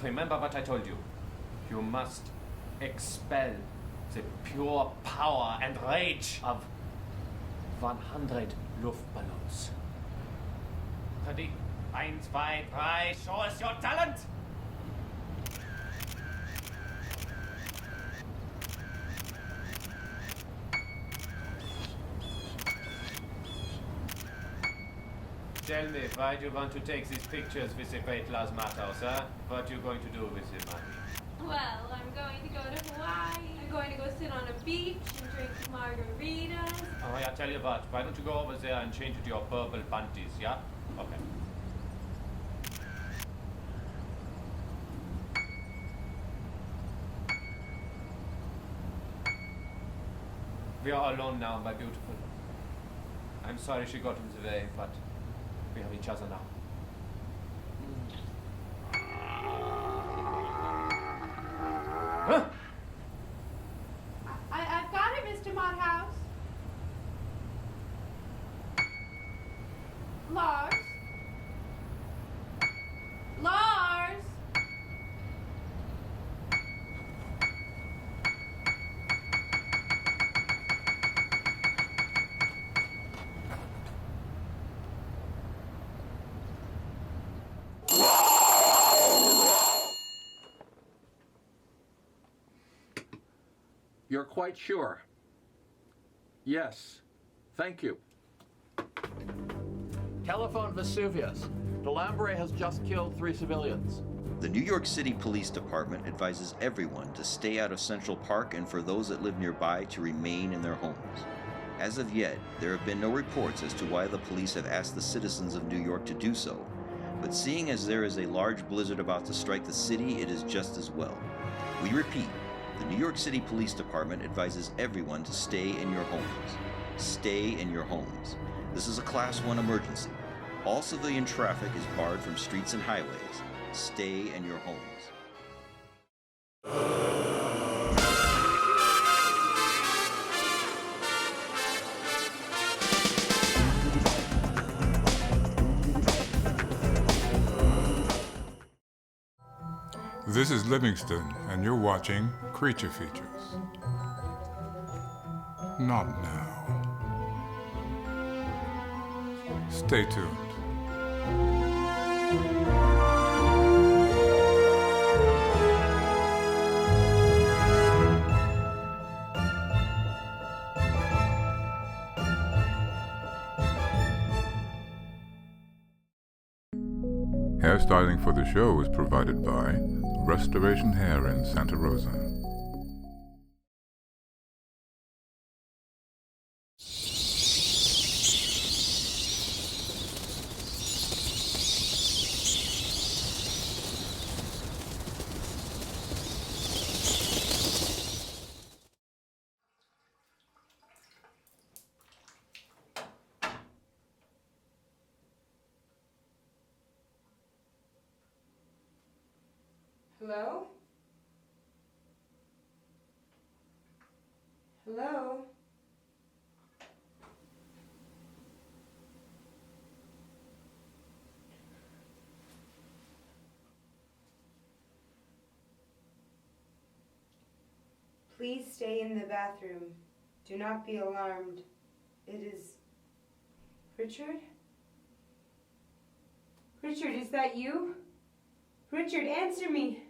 [SPEAKER 14] Remember what I told you. You must expel the pure power and rage of 100 Luftballons. Ready? 1, 2, 3, show us your talent! Tell me, why do you want to take these pictures with the great Las Matos, huh? What are you going to do with the money?
[SPEAKER 18] Well, I'm going to go to Hawaii. I'm going to go sit on a beach and drink margaritas.
[SPEAKER 14] Oh, yeah, tell you what, why don't you go over there and change to your purple panties, yeah? Okay. We are alone now, my beautiful. I'm sorry she got in the way, but we have each other now. Huh?
[SPEAKER 18] I've got it, Mr. Mothouse. Lars? Lars?
[SPEAKER 10] You're quite sure? Yes. Thank you. Telephone Vesuvius. Delambre has just killed 3 civilians.
[SPEAKER 11] The New York City Police Department advises everyone to stay out of Central Park and for those that live nearby to remain in their homes. As of yet, there have been no reports as to why the police have asked the citizens of New York to do so, but seeing as there is a large blizzard about to strike the city, it is just as well. We repeat, the New York City Police Department advises everyone to stay in your homes. Stay in your homes. This is a Class 1 emergency. All civilian traffic is barred from streets and highways. Stay in your homes.
[SPEAKER 3] This is Livingston, and you're watching Creature Features. Not now. Stay tuned. Hairstyling for the show is provided by Restoration Hair in Santa Rosa.
[SPEAKER 21] Hello? Hello? Please stay in the bathroom. Do not be alarmed. It is... Richard? Richard, is that you? Richard, answer me.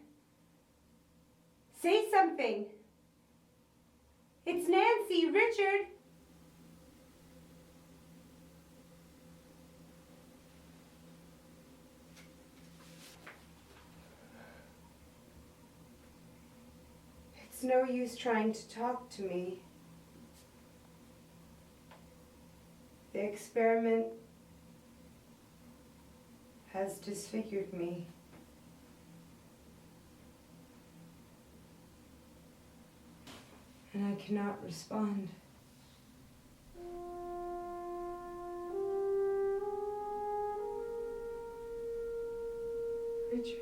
[SPEAKER 21] Say something. It's Nancy, Richard. It's no use trying to talk to me. The experiment has disfigured me. And I cannot respond. Richard.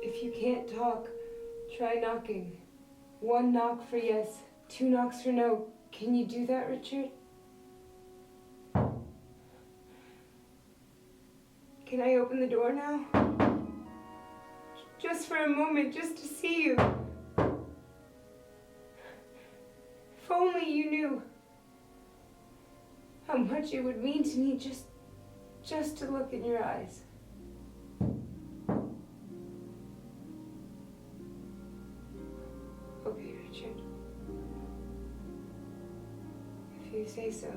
[SPEAKER 21] If you can't talk, try knocking. 1 knock for yes, 2 knocks for no. Can you do that, Richard? Can I open the door now? Just for a moment, just to see you. If only you knew how much it would mean to me just to look in your eyes. Okay, Richard. If you say so.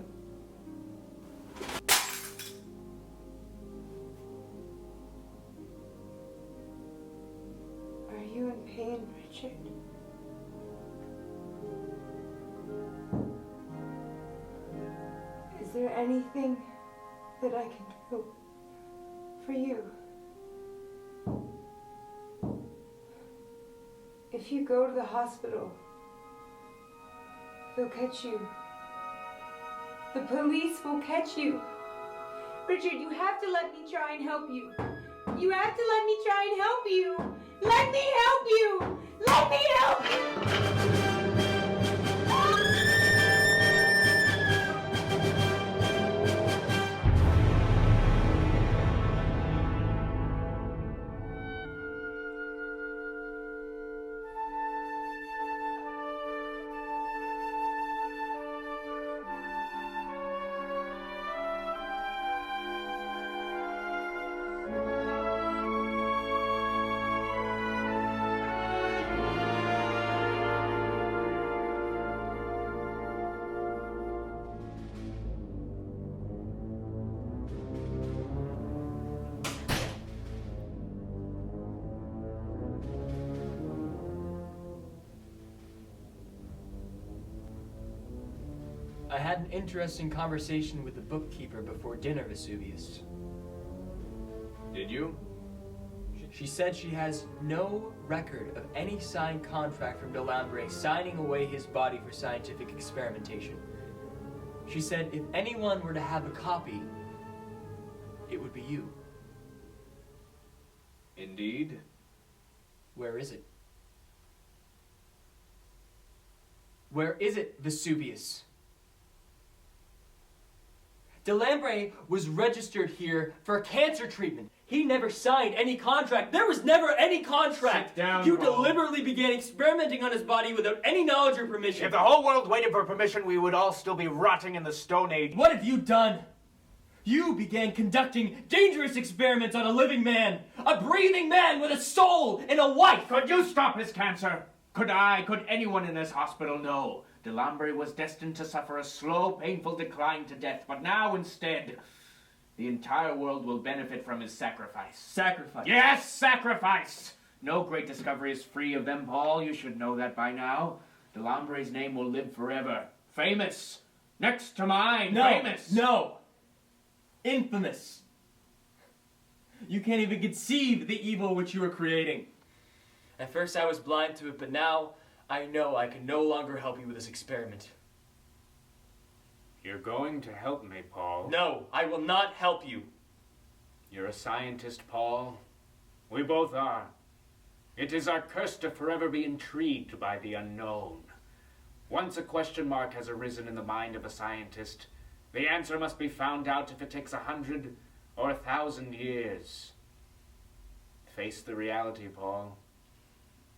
[SPEAKER 21] Are you in pain, Richard? Is there anything that I can do for you? If you go to the hospital, they'll catch you. The police will catch you. Richard, you have to let me try and help you. You have to let me try and help you. Let me help you! Let me help you!
[SPEAKER 17] I had an interesting conversation with the bookkeeper before dinner, Vesuvius.
[SPEAKER 10] Did you?
[SPEAKER 17] She said she has no record of any signed contract from Delambre signing away his body for scientific experimentation. She said if anyone were to have a copy, it would be you.
[SPEAKER 10] Indeed.
[SPEAKER 17] Where is it? Where is it, Vesuvius? Delambre was registered here for cancer treatment. He never signed any contract. There was never any contract.
[SPEAKER 19] Sit down,
[SPEAKER 17] You
[SPEAKER 19] Paul.
[SPEAKER 17] deliberately began experimenting on his body without any knowledge or permission.
[SPEAKER 19] If the whole world waited for permission, we would all still be rotting in the Stone Age.
[SPEAKER 17] What have you done? You began conducting dangerous experiments on a living man, a breathing man with a soul and a wife.
[SPEAKER 19] Could you stop his cancer? Could anyone in this hospital know? Delambre was destined to suffer a slow, painful decline to death, but now instead, the entire world will benefit from his sacrifice.
[SPEAKER 17] Sacrifice?
[SPEAKER 19] Yes, sacrifice! No great discovery is free of them, Paul. You should know that by now. Delambre's name will live forever. Famous. Next to mine.
[SPEAKER 17] No,
[SPEAKER 19] Famous.
[SPEAKER 17] no. Infamous. You can't even conceive the evil which you are creating. At first I was blind to it, but now I know I can no longer help you with this experiment.
[SPEAKER 19] You're going to help me, Paul.
[SPEAKER 17] No, I will not help you.
[SPEAKER 19] You're a scientist, Paul. We both are. It is our curse to forever be intrigued by the unknown. Once a question mark has arisen in the mind of a scientist, the answer must be found out if it takes 100 or 1,000 years. Face the reality, Paul.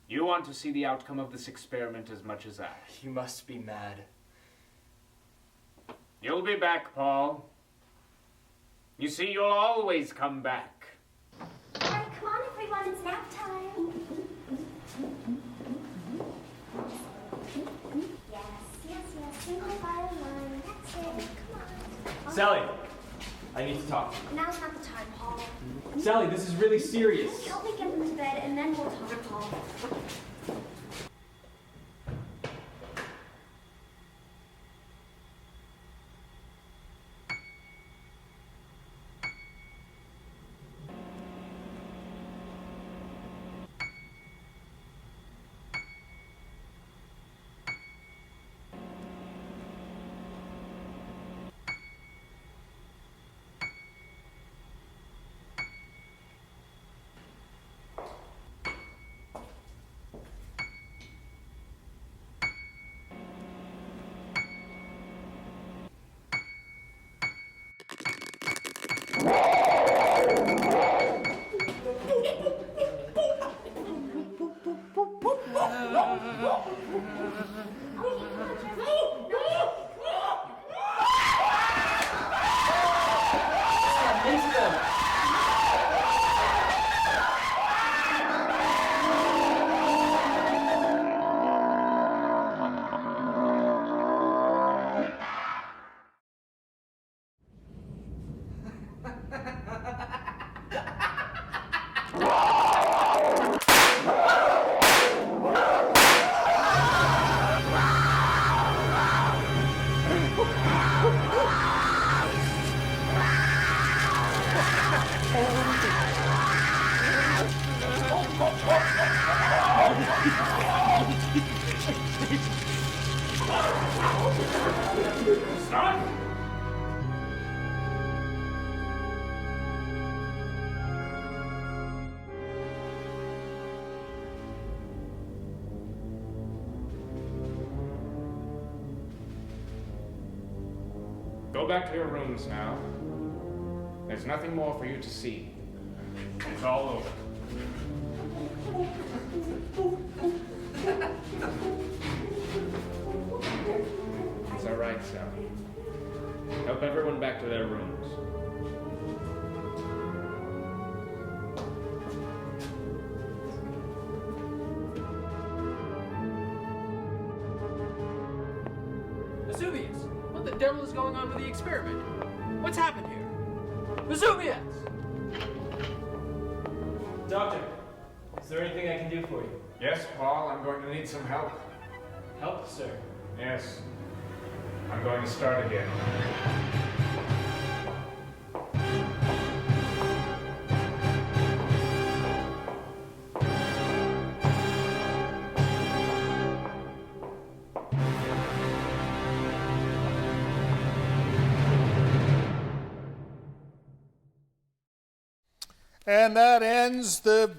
[SPEAKER 19] You want to see the outcome of this experiment as much as I.
[SPEAKER 17] You must be mad.
[SPEAKER 19] You'll be back, Paul. You see, you'll always come back.
[SPEAKER 18] Alright, come on everyone, it's nap time. Yes, single file line, that's it, come on.
[SPEAKER 17] Sally, I need to talk.
[SPEAKER 18] Now's not the time, Paul.
[SPEAKER 17] Sally, this is really serious.
[SPEAKER 18] Help me get them to bed and then we'll talk, Paul.
[SPEAKER 19] Go back to your rooms now. There's nothing more for you to see. It's all over. It's all right, Sally. Help everyone back to their rooms.
[SPEAKER 22] Vesuvius, what the devil is going on with the experiment? What's happened here? Vesuvius!
[SPEAKER 17] Doctor, is there anything I can do for you?
[SPEAKER 19] Yes, Paul, I'm going to need some help.
[SPEAKER 17] Help, sir?
[SPEAKER 19] Yes.
[SPEAKER 3] I'm going to start again.
[SPEAKER 2] And that ends the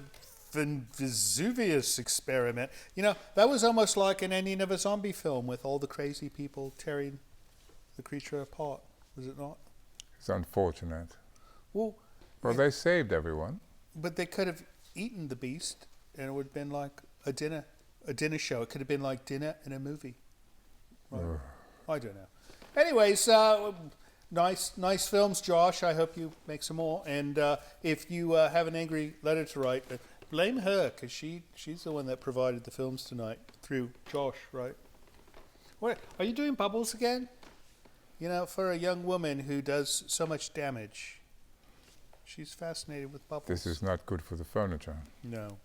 [SPEAKER 2] Vesuvius experiment. You know, that was almost like an ending of a zombie film with all the crazy people tearing the creature apart, was it not?
[SPEAKER 3] It's unfortunate.
[SPEAKER 2] Well,
[SPEAKER 3] they saved everyone.
[SPEAKER 2] But they could have eaten the beast, and it would have been like a dinner show. It could have been like dinner and a movie. Right? I don't know. Anyways, nice films, Josh. I hope you make some more. And if you have an angry letter to write, blame her, because she's the one that provided the films tonight through Josh, right? What, are you doing bubbles again? You know, for a young woman who does so much damage, she's fascinated with bubbles.
[SPEAKER 3] This is not good for the furniture.
[SPEAKER 2] No.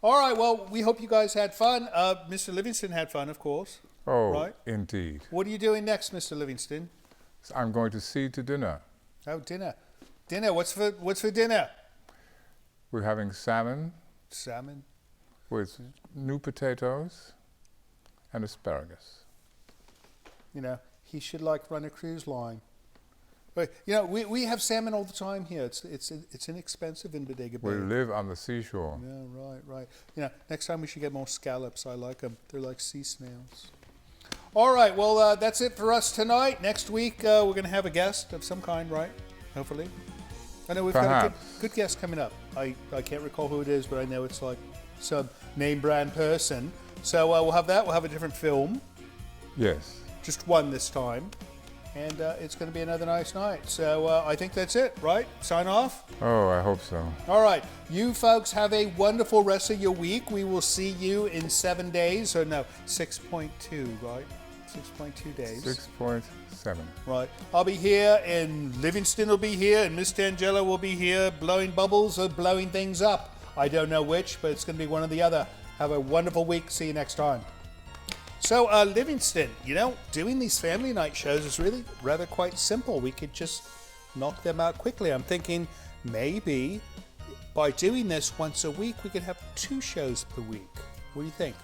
[SPEAKER 2] All right, well, we hope you guys had fun. Mr. Livingston had fun, of course.
[SPEAKER 3] Oh,
[SPEAKER 2] right?
[SPEAKER 3] Indeed.
[SPEAKER 2] What are you doing next, Mr. Livingston?
[SPEAKER 3] I'm going to see to dinner.
[SPEAKER 2] Oh, dinner. Dinner, what's for dinner?
[SPEAKER 3] We're having salmon.
[SPEAKER 2] Salmon?
[SPEAKER 3] With new potatoes and asparagus.
[SPEAKER 2] You know, he should run a cruise line. But, you know, we have salmon all the time here. It's inexpensive in Bodega Bay.
[SPEAKER 3] We live on the seashore.
[SPEAKER 2] Yeah, right. You know, next time we should get more scallops. I like them. They're like sea snails. All right, well, that's it for us tonight. Next week, we're going to have a guest of some kind, right? Hopefully. I know we've got a good guest coming up. I can't recall who it is, but I know it's like some name brand person. So we'll have that. We'll have a different film.
[SPEAKER 3] Yes.
[SPEAKER 2] Just one this time. And it's going to be another nice night. So I think that's it, right? Sign off?
[SPEAKER 3] Oh, I hope so.
[SPEAKER 2] All right. You folks have a wonderful rest of your week. We will see you in 7 days. Or no, 6.2, right? 6.2 days.
[SPEAKER 3] 6.7.
[SPEAKER 2] Right. I'll be here, and Livingston will be here, and Miss Tangella will be here blowing bubbles or blowing things up. I don't know which, but it's going to be one or the other. Have a wonderful week. See you next time. So, Livingston, you know, doing these family night shows is really rather quite simple. We could just knock them out quickly. I'm thinking maybe by doing this once a week, we could have 2 shows per week. What do you think?